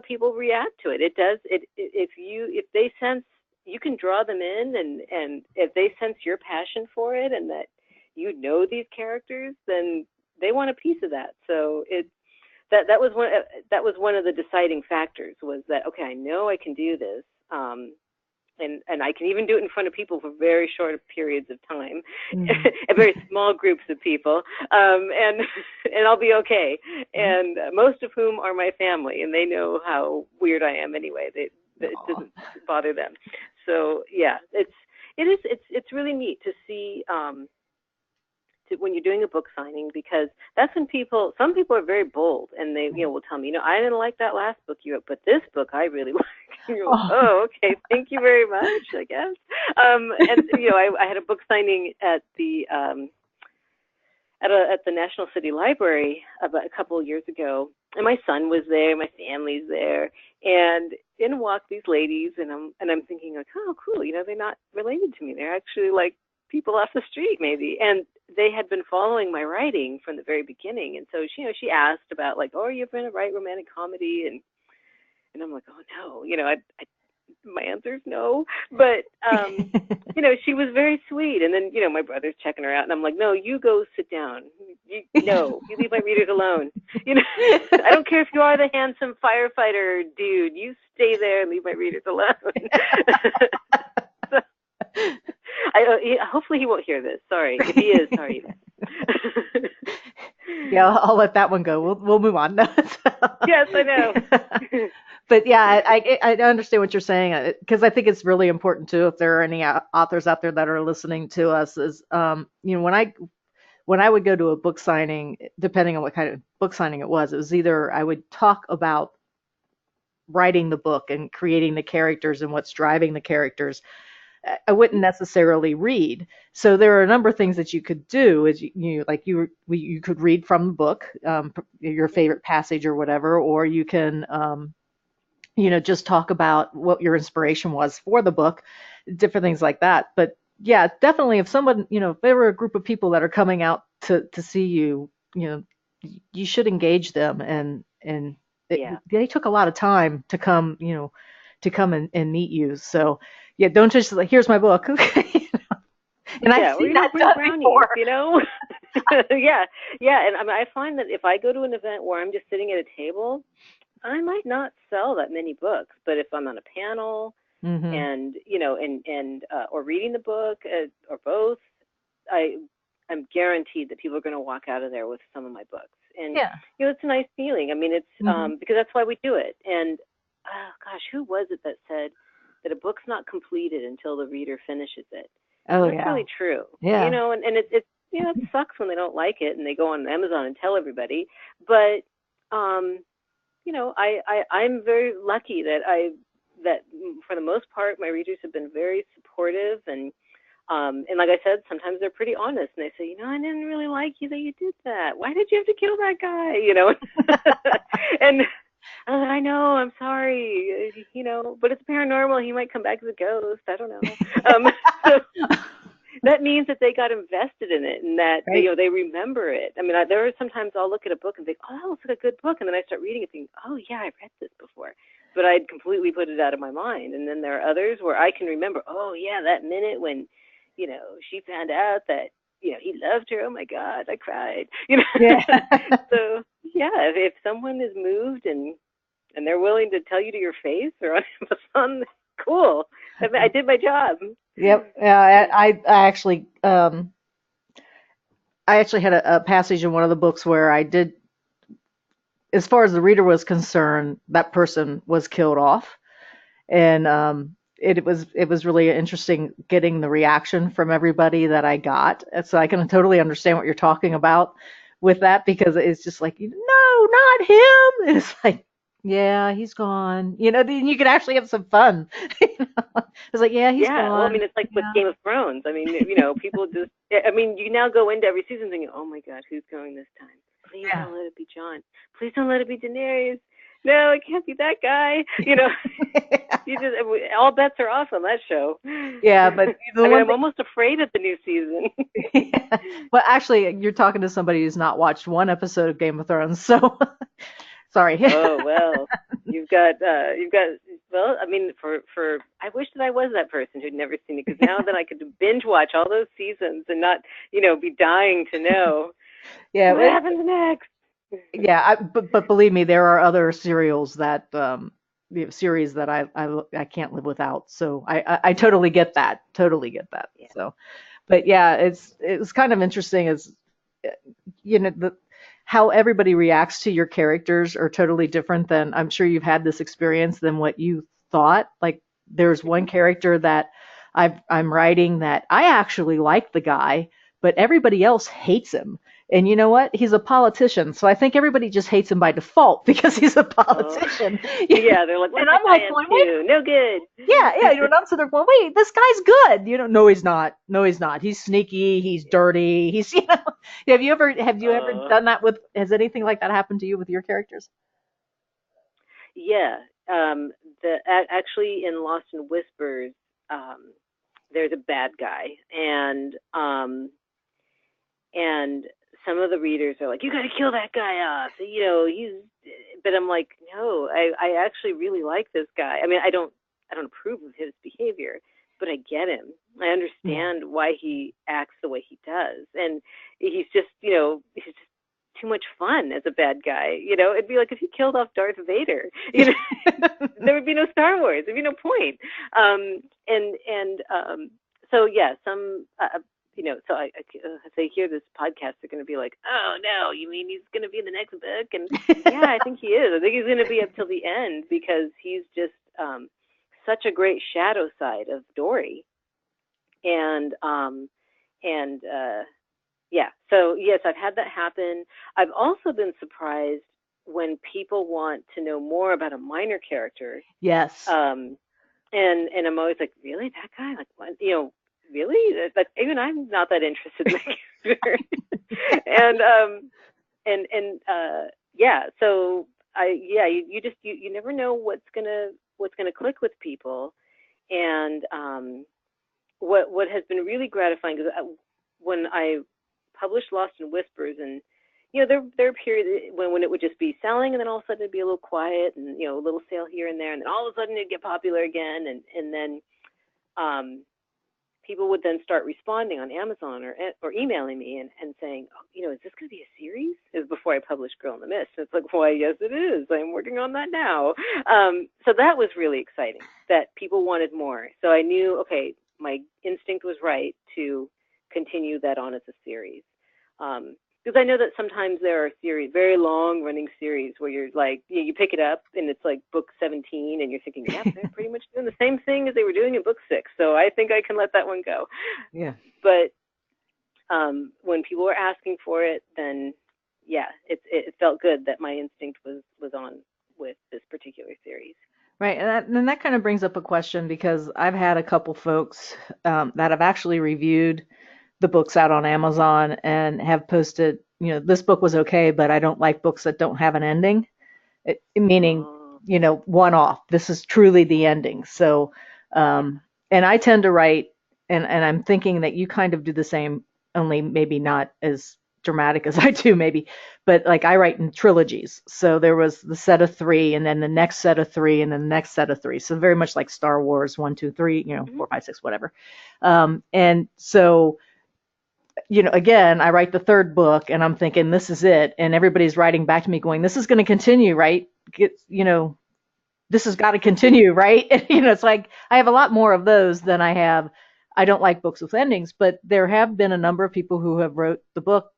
people react to it. It does it if they sense, you can draw them in, and if they sense your passion for it, and that these characters, then they want a piece of that. So that was one of the deciding factors, was that, okay, I know I can do this. And I can even do it in front of people for very short periods of time, Mhm. and very small groups of people, and and I'll be okay. And most of whom are my family, and they know how weird I am anyway. It Aw. doesn't bother them. So yeah, it's really neat to see, when you're doing a book signing, because that's when some people are very bold, and they will tell me, I didn't like that last book you wrote, but this book I really like. And you're like, Oh. oh, okay, thank you very much, I guess. And I had a book signing at the National City Library about a couple of years ago, and my son was there, my family's there, and in walk these ladies, and I'm thinking, like, oh, cool, they're not related to me, they're actually like people off the street maybe, and they had been following my writing from the very beginning, and so she asked about like, oh, are you going to write romantic comedy? And I'm like, oh no, my answer is no. But she was very sweet. And then my brother's checking her out, and I'm like, no, you go sit down. You leave my readers alone. I don't care if you are the handsome firefighter dude. You stay there and leave my readers alone. So, hopefully he won't hear this. Sorry. If he is, sorry. Yeah, I'll let that one go. We'll move on. Yes, I know. But yeah, I understand what you're saying, because I think it's really important too. If there are any authors out there that are listening to us, is when I would go to a book signing, depending on what kind of book signing it was either I would talk about writing the book and creating the characters and what's driving the characters. I wouldn't necessarily read. So there are a number of things that you could do. Is you could read from the book, your favorite passage or whatever, or you can just talk about what your inspiration was for the book, different things like that. But yeah, definitely if someone, if there were a group of people that are coming out to see you, you should engage them, and they took a lot of time to come, and meet you. So yeah, don't just like, here's my book. And I've seen that done before. Yeah. And I find that if I go to an event where I'm just sitting at a table, I might not sell that many books, but if I'm on a panel and or reading the book or both, I'm guaranteed that people are going to walk out of there with some of my books, and it's a nice feeling. I mean, it's because that's why we do it. And gosh, who was it that said that a book's not completed until the reader finishes it? Oh, that's really true. Yeah. And it sucks when they don't like it and they go on Amazon and tell everybody, but I'm very lucky that for the most part my readers have been very supportive, and like I said, sometimes they're pretty honest and they say, I didn't really like you that you did that. Why did you have to kill that guy? And I know, I'm sorry, but it's paranormal. He might come back as a ghost. I don't know. So that means that they got invested in it, and that they remember it. I mean, there are sometimes I'll look at a book and think, oh, that looks like a good book, and then I start reading it and think, oh yeah, I read this before, but I'd completely put it out of my mind. And then there are others where I can remember, oh yeah, that minute when she found out that he loved her. Oh my God, I cried. Yeah. So yeah, if someone is moved and they're willing to tell you to your face or on Amazon, cool. I did my job. Yep. Yeah. I actually had a passage in one of the books where I did, as far as the reader was concerned, that person was killed off, and it was really interesting getting the reaction from everybody that I got. And so I can totally understand what you're talking about with that, because it's just like, no, not him. And it's like, yeah, he's gone. Then you could actually have some fun. It's like, yeah, he's gone. Well, I mean, it's like with Game of Thrones. I mean, people just, you now go into every season thinking, oh my God, who's going this time? Please don't let it be Jon. Please don't let it be Daenerys. No, it can't be that guy. You just, all bets are off on that show. Yeah, but I'm almost afraid of the new season. Yeah. Well, actually, you're talking to somebody who's not watched one episode of Game of Thrones, so sorry. Oh well, you've got. Well, I mean, for I wish that I was that person who'd never seen it, because now then I could binge watch all those seasons and not, be dying to know what happens next. Yeah, but believe me, there are other serials that series that I can't live without. So I totally get that. Totally get that. Yeah. So, but yeah, it's kind of interesting as how everybody reacts to your characters are totally different. Than, I'm sure you've had this experience, than what you thought. Like, there's one character that I'm writing that I actually like the guy, but everybody else hates him. And you know what? He's a politician, so I think everybody just hates him by default because he's a politician. Yeah, they're like, and I'm like, wait, no good. Yeah. And I'm sitting there going, wait, this guy's good. No, he's not. No, he's not. He's sneaky. He's dirty. He's, Have you ever done that with? Has anything like that happened to you with your characters? Yeah. Actually, in Lost in Whispers, there's a bad guy, and the readers are like, you got to kill that guy off. He's. But I'm like, no, I actually really like this guy. I mean, I don't approve of his behavior, but I get him. I understand why he acts the way he does, and he's just too much fun as a bad guy. It'd be like if he killed off Darth Vader. There would be no Star Wars. There'd be no point. So yeah, some. So if they hear this podcast, they're going to be like, oh, no, you mean he's going to be in the next book? And yeah, I think he is. I think he's going to be up till the end because he's just such a great shadow side of Dori. Yeah, so yes, I've had that happen. I've also been surprised when people want to know more about a minor character. Yes. And I'm always like, really, that guy? Like, what? Really? But even I'm not that interested in the character. So you never know what's gonna click with people. And what has been really gratifying is when I published Lost in Whispers, and there are periods when it would just be selling, and then all of a sudden it'd be a little quiet, and a little sale here and there, and then all of a sudden it'd get popular again, and then people would then start responding on Amazon or emailing me and saying, oh, is this going to be a series? It was before I published Girl in the Mist. And it's like, why, yes, it is. I'm working on that now. So that was really exciting that people wanted more. So I knew, okay, my instinct was right to continue that on as a series. Because I know that sometimes there are series, very long-running series, where you're like, you pick it up and it's like book 17, and you're thinking, yeah, they're pretty much doing the same thing as they were doing in book 6, so I think I can let that one go. Yeah. But when people were asking for it, then yeah, it felt good that my instinct was on with this particular series. Right, and that kind of brings up a question, because I've had a couple folks that have actually reviewed the books out on Amazon and have posted, this book was okay, but I don't like books that don't have an ending. Meaning, one off. This is truly the ending. So, and I tend to write, and I'm thinking that you kind of do the same, only maybe not as dramatic as I do, maybe, but like I write in trilogies. So there was the set of 3, and then the next set of 3, and then the next set of 3. So very much like Star Wars 1, 2, 3, 4, 5, 6, whatever. And so, again, I write the 3rd book and I'm thinking, this is it. And everybody's writing back to me going, this is going to continue, right? This has got to continue, right? And, it's like, I have a lot more of those than I don't like books with endings, but there have been a number of people who have read the book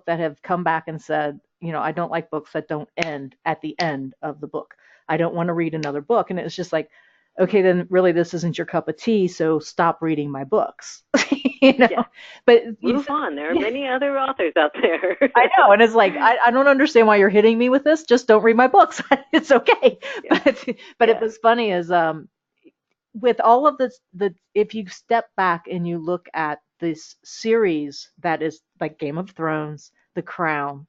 that have come back and said, I don't like books that don't end at the end of the book. I don't want to read another book. And it's just like, okay, then really this isn't your cup of tea, so stop reading my books. Yeah. But move on. There are many other authors out there. I know, and it's like, I don't understand why you're hitting me with this. Just don't read my books. It's okay. Yeah. But it was funny is with all of this, if you step back and you look at this series that is like Game of Thrones, The Crown,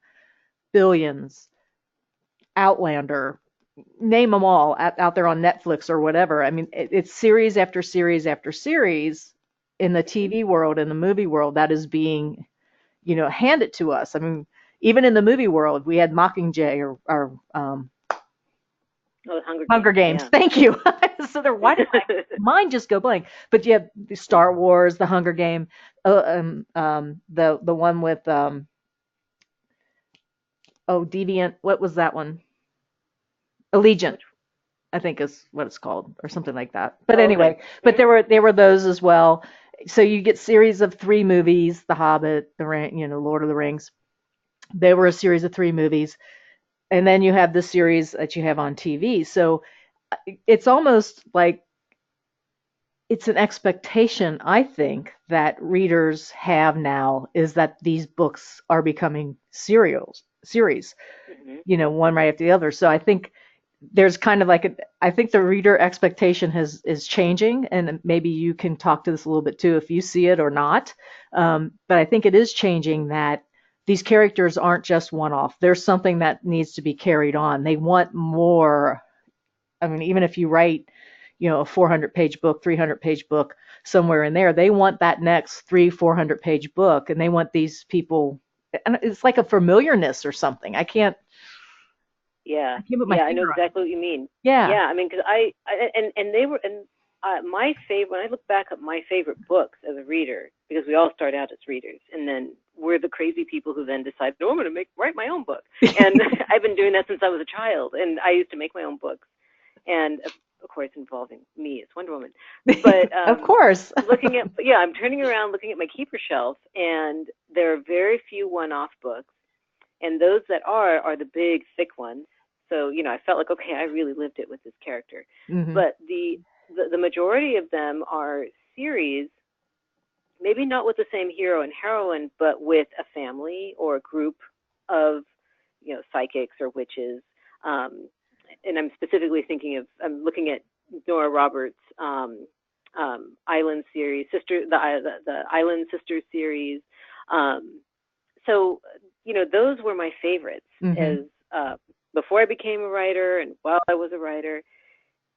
Billions, Outlander, name them all out there on Netflix or whatever. I mean, it's series after series after series in the TV world, in the movie world, that is being, handed to us. I mean, even in the movie world, we had Mockingjay or Hunger Games. Yeah. Thank you. So why did my mind just go blank? But you have the Star Wars, the Hunger Game, the one with Deviant. What was that one? Allegiant, I think is what it's called, or something like that. But anyway, okay. But there were those as well. So you get series of 3 movies: The Hobbit, The Ring, Lord of the Rings. They were a series of 3 movies, and then you have the series that you have on TV. So it's almost like it's an expectation, I think, that readers have now, is that these books are becoming series, one right after the other. So I think there's kind of like I think the reader expectation is changing, and maybe you can talk to this a little bit too if you see it or not. But I think it is changing, that these characters aren't just one-off. There's something that needs to be carried on. They want more. I mean, even if you write, a 400-page book, 300-page book, somewhere in there, they want that next 300-400-page book, and they want these people and it's like a familiarness or something. Yeah, I can't put my yeah, I know finger on it. exactly what you mean. Yeah. Yeah, I mean, because and they were, and my favorite, when I look back at my favorite books as a reader, because we all start out as readers, and then we're the crazy people who then decide, no, I'm going to write my own book. And I've been doing that since I was a child, and I used to make my own books, and of course involving me as Wonder Woman. But Of course. looking at, yeah, I'm turning around looking at my keeper shelf, and there are very few one-off books, and those that are the big thick ones. So I felt like, okay, I really lived it with this character. Hmm. But the majority of them are series, maybe not with the same hero and heroine, but with a family or a group of psychics or witches. And I'm specifically I'm looking at Nora Roberts' Island series, the Island Sisters series. So those were my favorites Hmm. as before I became a writer and while I was a writer.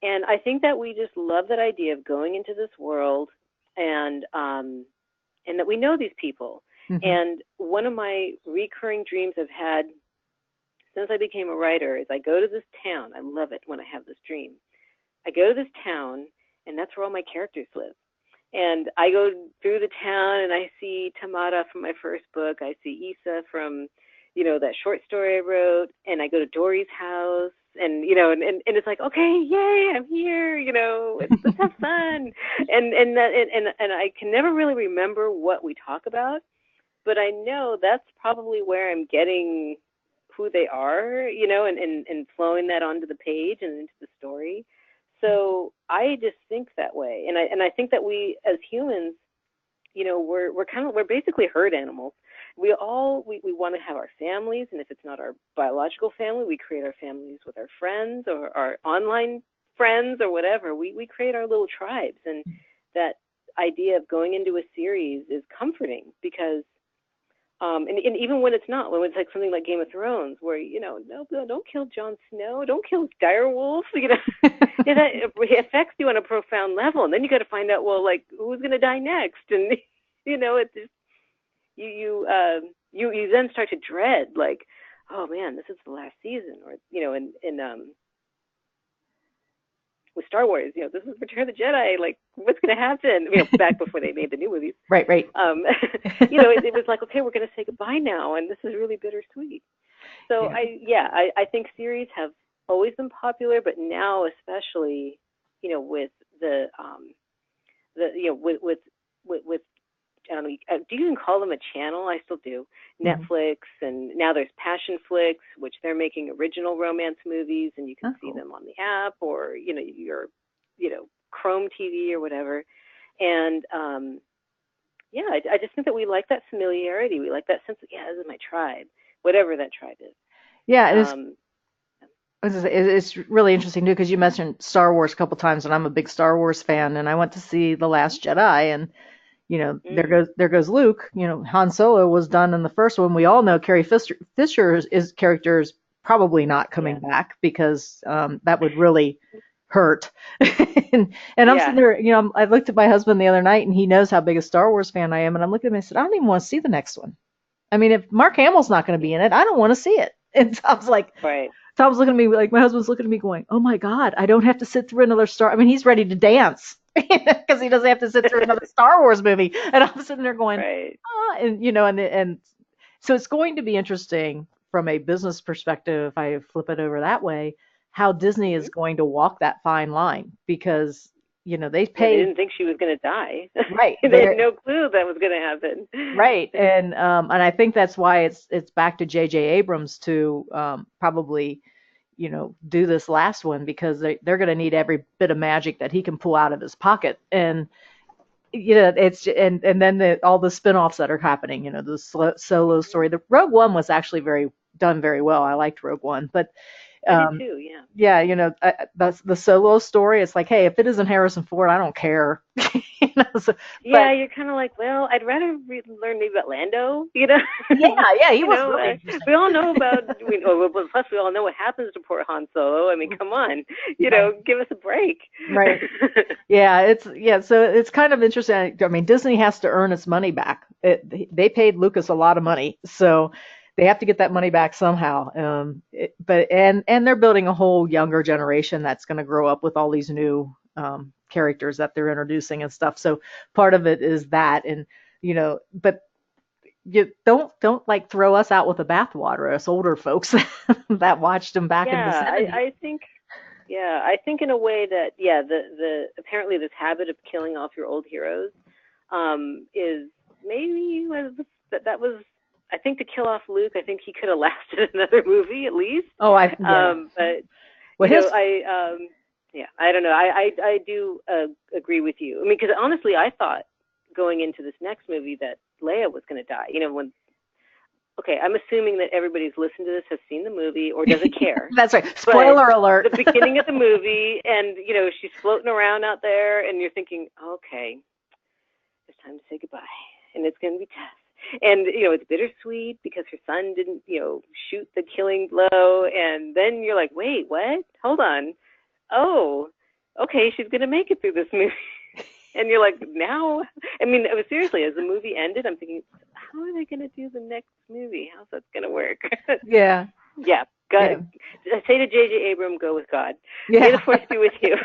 And I think that we just love that idea of going into this world, and that we know these people. Hmm. And one of my recurring dreams I've had since I became a writer is I go to this town. I love it when I have this dream. I go to this town, and that's where all my characters live. And I go through the town, and I see Tamara from my first book. I see Issa from, that short story I wrote. And I go to Dori's house, and and it's like, okay, yay, I'm here. Let's have fun. And I can never really remember what we talk about, but I know that's probably where I'm getting who they are, and flowing that onto the page and into the story. So I just think that way, and I think that we as humans, we're basically herd animals. We want to have our families, and if it's not our biological family, we create our families with our friends or our online friends or whatever. We create our little tribes, and that idea of going into a series is comforting because and even when it's not, when it's like something like Game of Thrones, where no, don't kill Jon Snow, don't kill direwolf, yeah, that it affects you on a profound level, and then you got to find out, well, like who's going to die next, and it's just you then start to dread, like, oh man, this is the last season, or in with Star Wars, this is Return of the Jedi, like what's going to happen, back before they made the new movies. Right, right. um, it was like, okay, we're going to say goodbye now, and this is really bittersweet. So Yeah. I think series have always been popular, but now especially, with with I don't know, do you even call them a channel? I still do. Hmm. Netflix, and now there's Passion Flicks, which they're making original romance movies, and you can Oh, see cool. them on the app or your Chrome TV or whatever. And yeah, I just think that we like that familiarity. We like that sense of, yeah, this is my tribe, whatever that tribe is. Yeah, and Um, it's really interesting too because you mentioned Star Wars a couple times, and I'm a big Star Wars fan, and I went to see The Last Jedi, and mm, there goes Luke. Han Solo was done in the first one. We all know Carrie Fisher's character is probably not coming yeah, back because that would really hurt. And I'm sitting yeah, there, I looked at my husband the other night, and he knows how big a Star Wars fan I am, and I'm looking at him and I said, I don't even want to see the next one. I mean, if Mark Hamill's not going to be in it, I don't want to see it. And Tom's like, right, Tom's looking at me like my husband's looking at me going, "Oh my God, I don't have to sit through another Star." I mean, he's ready to dance because he doesn't have to sit through another Star Wars movie. And I'm sitting there going, right. ah, and so it's going to be interesting from a business perspective if I flip it over that way, how Disney is Hmm. going to walk that fine line because they Yeah, they paid didn't think she was going to die. right They had there. no clue that was going to happen. Right, and I think that's why it's back to J.J. Abrams to probably do this last one because they're going to need every bit of magic that he can pull out of his pocket. And it's and then all the spin-offs that are happening, the solo story. The Rogue One was actually very well. I liked Rogue One, but I did Um, too. Yeah. yeah, that's the Solo story. It's like, hey, if it isn't Harrison Ford, I don't care. But Yeah, you're kind of like, well, I'd rather learn maybe about Lando, yeah, yeah, he you was know, really uh, interesting. we all know about, but plus we all know what happens to poor Han Solo. I mean, come on, Right, give us a break. right. Yeah, so it's kind of interesting. I mean, Disney has to earn its money back. They paid Lucas a lot of money, so they have to get that money back somehow. But and they're building a whole younger generation that's going to grow up with all these new characters that they're introducing and stuff. So part of it is that, and but you don't like throw us out with the bathwater, us older folks that watched them back in the Yeah, 70s. I think in a way that, yeah, the apparently this habit of killing off your old heroes, is maybe that was, I think, to kill off Luke. I think he could have lasted another movie at least. Oh, yeah. But Well, his yeah, I don't know. I do agree with you. I mean, because honestly, I thought going into this next movie that Leia was going to die. When okay, I'm assuming that everybody's listened to this has seen the movie or doesn't care. That's right. But Spoiler alert. the beginning of the movie, and she's floating around out there, and you're thinking, okay, it's time to say goodbye, and it's going to be tough. And it's bittersweet because her son didn't, shoot the killing blow, and then you're like, wait, what? Hold on. Oh, okay, she's going to make it through this movie. And you're like, now? I mean, seriously, as the movie ended, I'm thinking, how are they going to do the next movie? How's that going to work? Yeah. Yeah. God, yeah. Say to J.J. Abrams, go with God. Yeah. May the force be with you.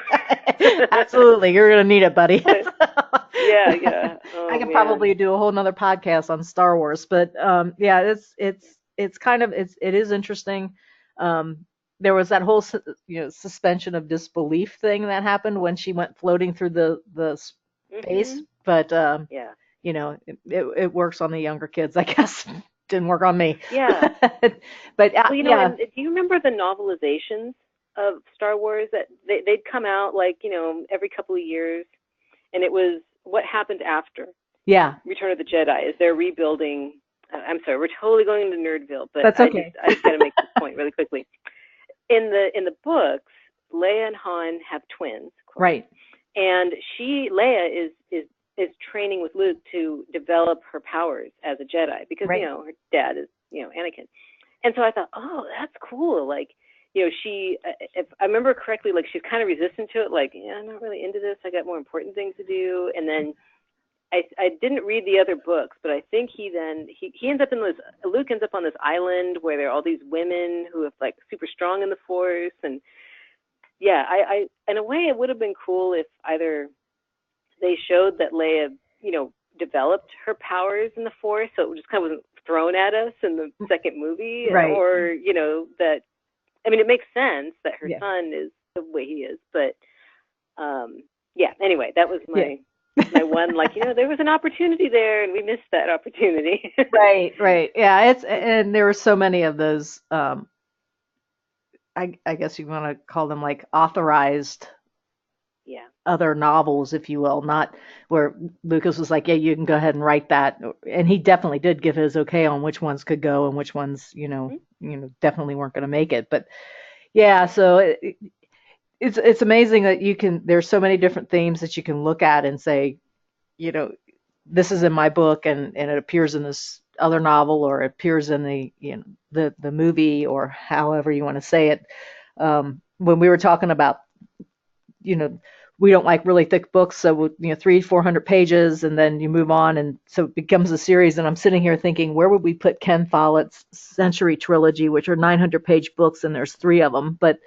Absolutely. You're going to need it, buddy. Yeah. Oh, I could man. probably do a whole nother podcast on Star Wars, but yeah, it's kind of it is interesting. There was that whole suspension of disbelief thing that happened when she went floating through the space, but yeah, it works on the younger kids, I guess. Didn't work on me. Yeah. But Well, yeah. and do you remember the novelizations of Star Wars that they'd come out like, every couple of years, and it was what happened after Yeah. Return of the Jedi as they're rebuilding. I'm sorry, we're totally going into Nerdville, but That's okay. I just got to make this point really quickly. In the books, Leia and Han have twins, quote, right? And Leia is training with Luke to develop her powers as a Jedi because right. Her dad is Anakin, and so I thought, oh, that's cool. Like she, if I remember correctly, like she's kind of resistant to it. Like, yeah, I'm not really into this. I got more important things to do. And then I didn't read the other books, but I think he ends up in this. Luke ends up on this island where there are all these women who have like super strong in the Force, and yeah, I in a way it would have been cool if either they showed that Leia, developed her powers in the Force, so it just kind of wasn't thrown at us in the second movie, right. or that. I mean, it makes sense that her son is the way he is, but yeah. Anyway, that was my one. Like, there was an opportunity there, and we missed that opportunity. Right. Yeah, and there were so many of those. I guess you want to call them like authorized. Yeah. Other novels, if you will, not where Lucas was like, yeah, you can go ahead and write that, and he definitely did give his okay on which ones could go and which ones, definitely weren't going to make it. But yeah, so it's amazing that there's so many different themes that you can look at and say, this is in my book and it appears in this other novel or it appears in the movie or however you want to say it. When we were talking about, we don't like really thick books, so 300-400 pages, and then you move on, and so it becomes a series. And I'm sitting here thinking, where would we put Ken Follett's Century Trilogy, which are 900-page books, and there's 3 of them, but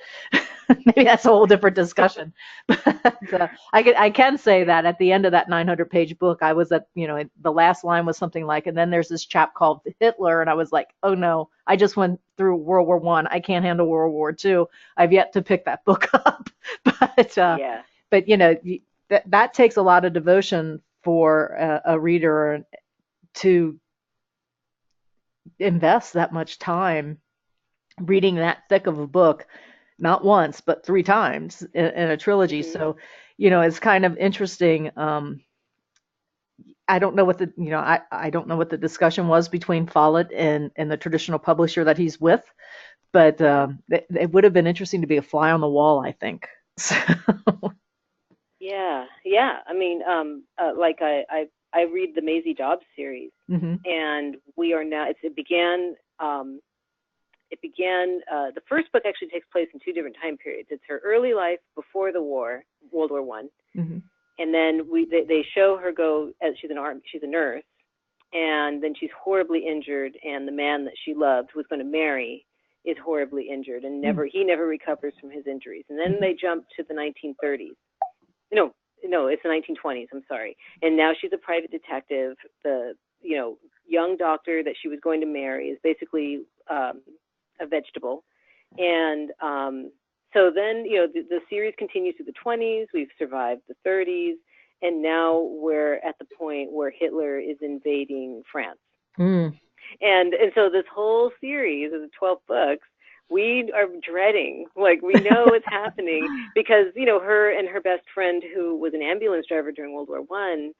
maybe that's a whole different discussion. But I can say that at the end of that 900-page book, I was at, the last line was something like, and then there's this chap called Hitler, and I was like, oh no, I just went through World War I. I can't handle World War II. I've yet to pick that book up. But yeah. But that takes a lot of devotion for a reader to invest that much time reading that thick of a book, not once but 3 times in a trilogy. Mm-hmm. So, it's kind of interesting. I don't know what I don't know what the discussion was between Follett and the traditional publisher that he's with, but it would have been interesting to be a fly on the wall, I think. So, Yeah, yeah. I mean, like I read the Maisie Dobbs series, hmm and we are now. It began. It began. The first book actually takes place in two different time periods. It's her early life before the war, World War One, hmm and then they show her go as she's a nurse, and then she's horribly injured, and the man that she loved, who was going to marry, is horribly injured, and he never recovers from his injuries. And then they jump to the 1930s. No, no, it's the 1920s. I'm sorry. And now she's a private detective. The young doctor that she was going to marry is basically a vegetable, and so then the series continues through the 20s. We've survived the 30s, and now we're at the point where Hitler is invading France. mm. And so this whole series of the 12 books, we are dreading, like we know it's happening because her and her best friend, who was an ambulance driver during World War One,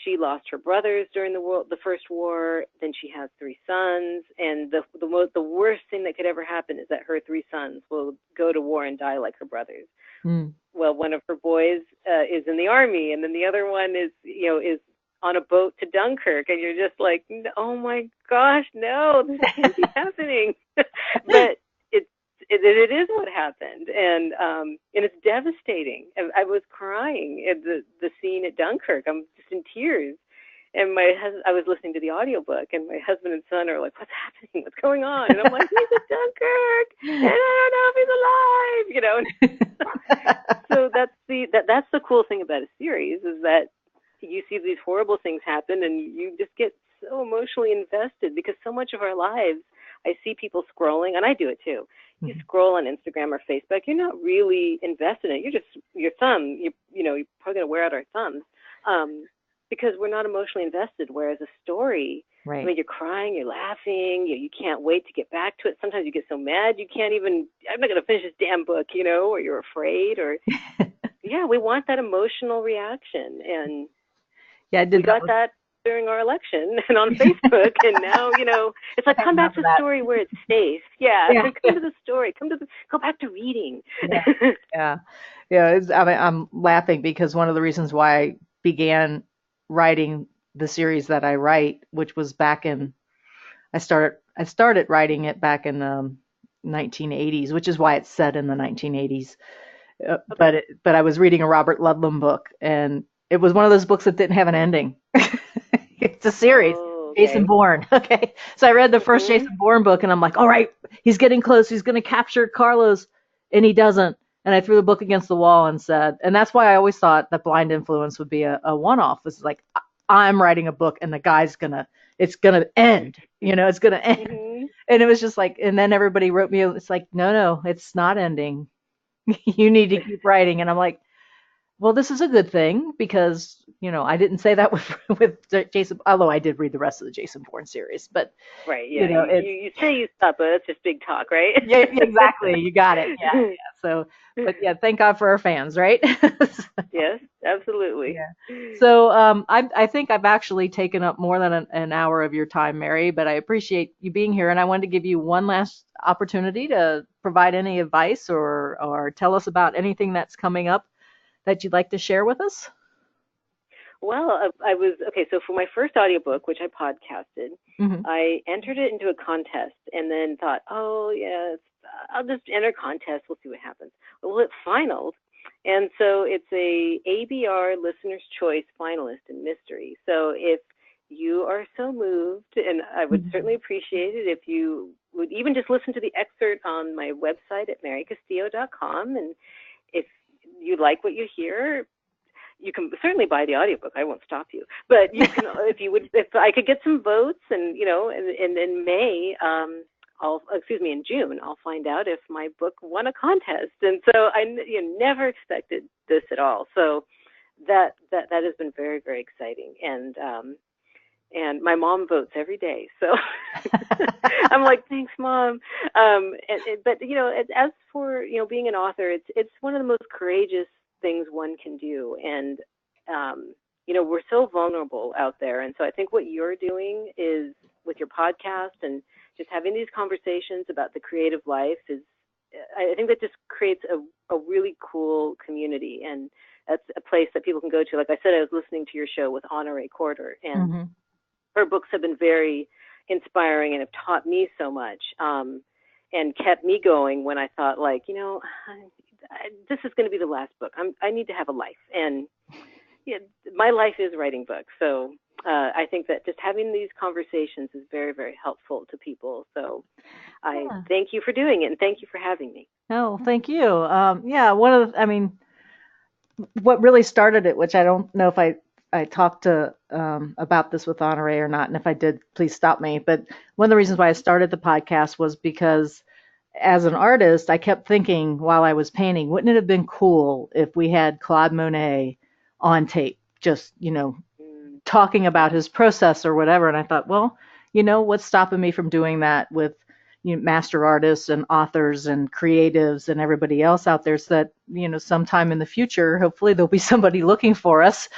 she lost her brothers during the first war. Then she has three sons, and the worst thing that could ever happen is that her three sons will go to war and die like her brothers. Mm. Well, one of her boys is in the army, and then the other one is on a boat to Dunkirk, and you're just like, oh my gosh, no, this can't be happening. But it is what happened, and it's devastating. I was crying at the scene at Dunkirk. I'm just in tears. And I was listening to the audiobook, and my husband and son are like, what's happening? What's going on? And I'm like, he's at Dunkirk, and I don't know if he's alive, So that's the cool thing about a series, is that you see these horrible things happen, and you just get so emotionally invested, because so much of our lives, I see people scrolling, and I do it too. You scroll on Instagram or Facebook, you're not really invested in it. You're just your thumb. You're probably gonna wear out our thumbs, because we're not emotionally invested. Whereas a story, Right. I mean, you're crying, you're laughing, you can't wait to get back to it. Sometimes you get so mad you can't even. I'm not gonna finish this damn book, or you're afraid, or yeah, we want that emotional reaction, and Yeah, I we did that got that during our election and on Facebook, and now it's like, I come back remember to the that. story where it's safe. Yeah, Yeah. come to the story. Go back to reading. Yeah. Yeah. Yeah. I'm laughing because one of the reasons why I began writing the series that I write, which was back in, I started writing it back in the 1980s, which is why it's set in the 1980s. Okay. But I was reading a Robert Ludlum book, and it was one of those books that didn't have an ending. It's a series. Oh, Jason okay. Bourne. Okay. So I read the first Mhm. Jason Bourne book, and I'm like, all right, he's getting close. He's going to capture Carlos. And he doesn't. And I threw the book against the wall and said, and that's why I always thought that Blind Influence would be a one off. It's like, I'm writing a book, and the guy's it's going to end. It's going to end. Mhm. And it was just like, and then everybody wrote me, it's like, no, it's not ending. You need to keep writing. And I'm like, well, this is a good thing because, I didn't say that with Jason, although I did read the rest of the Jason Bourne series, but Right. Yeah. it's, You say you stop, but that's just big talk, right? yeah, exactly. You got it. Yeah. Yeah. So, but yeah, thank God for our fans, right? Yes, absolutely. Yeah. So, I think I've actually taken up more than an hour of your time, Mary, but I appreciate you being here. And I wanted to give you one last opportunity to provide any advice or tell us about anything that's coming up that you'd like to share with us. Well, I was okay. So for my first audiobook, which I podcasted, Hmm. I entered it into a contest, and then thought, oh yes, I'll just enter contest. We'll see what happens. Well, it finaled, and so it's a ABR Listener's Choice finalist in mystery. So if you are so moved, and I would certainly appreciate it if you would even just listen to the excerpt on my website at marycastillo.com, and if you like what you hear, you can certainly buy the audiobook. I won't stop you. But you can, if I could get some votes, and in May, in June, I'll find out if my book won a contest. And so I never expected this at all. So that has been very, very exciting. And my mom votes every day. So I'm like, thanks, Mom. But as for being an author, it's one of the most courageous things one can do, and we're so vulnerable out there, and so I think what you're doing is with your podcast and just having these conversations about the creative life is, I think that just creates a really cool community, and that's a place that people can go to. Like I said, I was listening to your show with Honore Corder, and her books have been very inspiring and have taught me so much, and kept me going when I thought, like, this is going to be the last book. I need to have a life, and yeah, my life is writing books. So I think that just having these conversations is very, very helpful to people. So I thank you for doing it, and thank you for having me. Oh, thank you. What really started it, which I don't know if I talked to about this with Honore or not, and if I did, please stop me. But one of the reasons why I started the podcast was because as an artist, I kept thinking while I was painting, wouldn't it have been cool if we had Claude Monet on tape, just, talking about his process or whatever? And I thought, well, what's stopping me from doing that with master artists and authors and creatives and everybody else out there, so that sometime in the future, hopefully there'll be somebody looking for us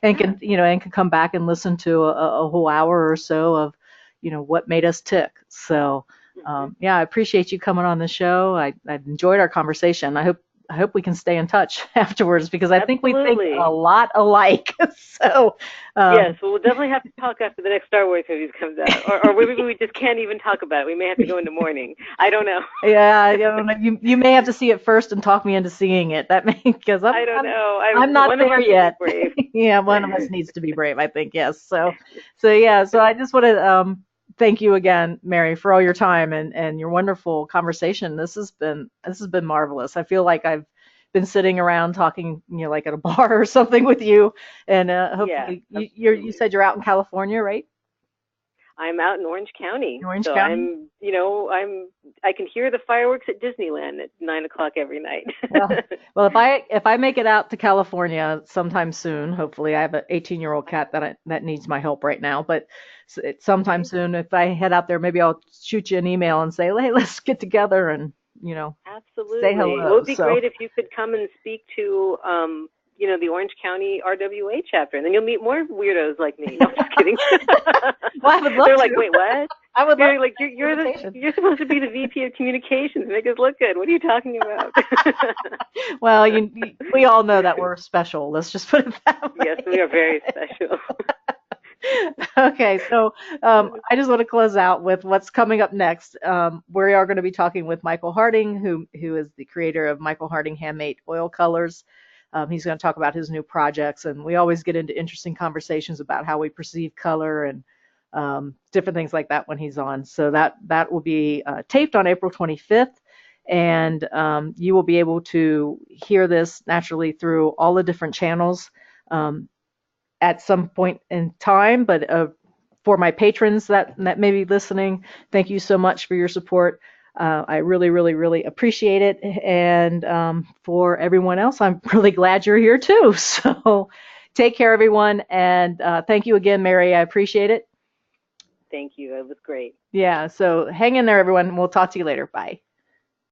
and can come back and listen to a whole hour or so of what made us tick. So I appreciate you coming on the show. I enjoyed our conversation. I hope we can stay in touch afterwards, because I think we think a lot alike. So yes, well, we'll definitely have to talk after the next Star Wars movie comes out, or maybe we just can't even talk about it. We may have to go into mourning. I don't know. Yeah, I don't know. You may have to see it first and talk me into seeing it. That may, because I don't know. I'm not there yet. Yeah, one of us needs to be brave, I think. Yes. So I just want to thank you again, Mary, for all your time and your wonderful conversation. This has been marvelous. I feel like I've been sitting around talking, like at a bar or something with you. And hopefully, you said you're out in California, right? I'm out in Orange County. County? I can hear the fireworks at Disneyland at 9:00 every night. well, if I make it out to California sometime soon, hopefully, I have an 18-year-old cat that needs my help right now. But sometime soon, if I head out there, maybe I'll shoot you an email and say, hey, let's get together and absolutely. say hello. Well, it would be great if you could come and speak to the Orange County RWA chapter, and then you'll meet more weirdos like me. No, I'm just kidding. Well, I would love They're to. like, wait, what? I would love like, you're supposed to be the VP of communications. Make us look good. What are you talking about? Well, we all know that we're special. Let's just put it that way. Yes, we are very special. Okay, so I just want to close out with what's coming up next. We are going to be talking with Michael Harding, who is the creator of Michael Harding Handmade Oil Colors. He's going to talk about his new projects, and we always get into interesting conversations about how we perceive color and different things like that when he's on. So that will be taped on April 25th, and you will be able to hear this naturally through all the different channels at some point in time. But for my patrons that may be listening, thank you so much for your support. I really, really, really appreciate it. And for everyone else, I'm really glad you're here too. So take care, everyone. And thank you again, Mary. I appreciate it. Thank you. It was great. Yeah. So hang in there, everyone. We'll talk to you later. Bye.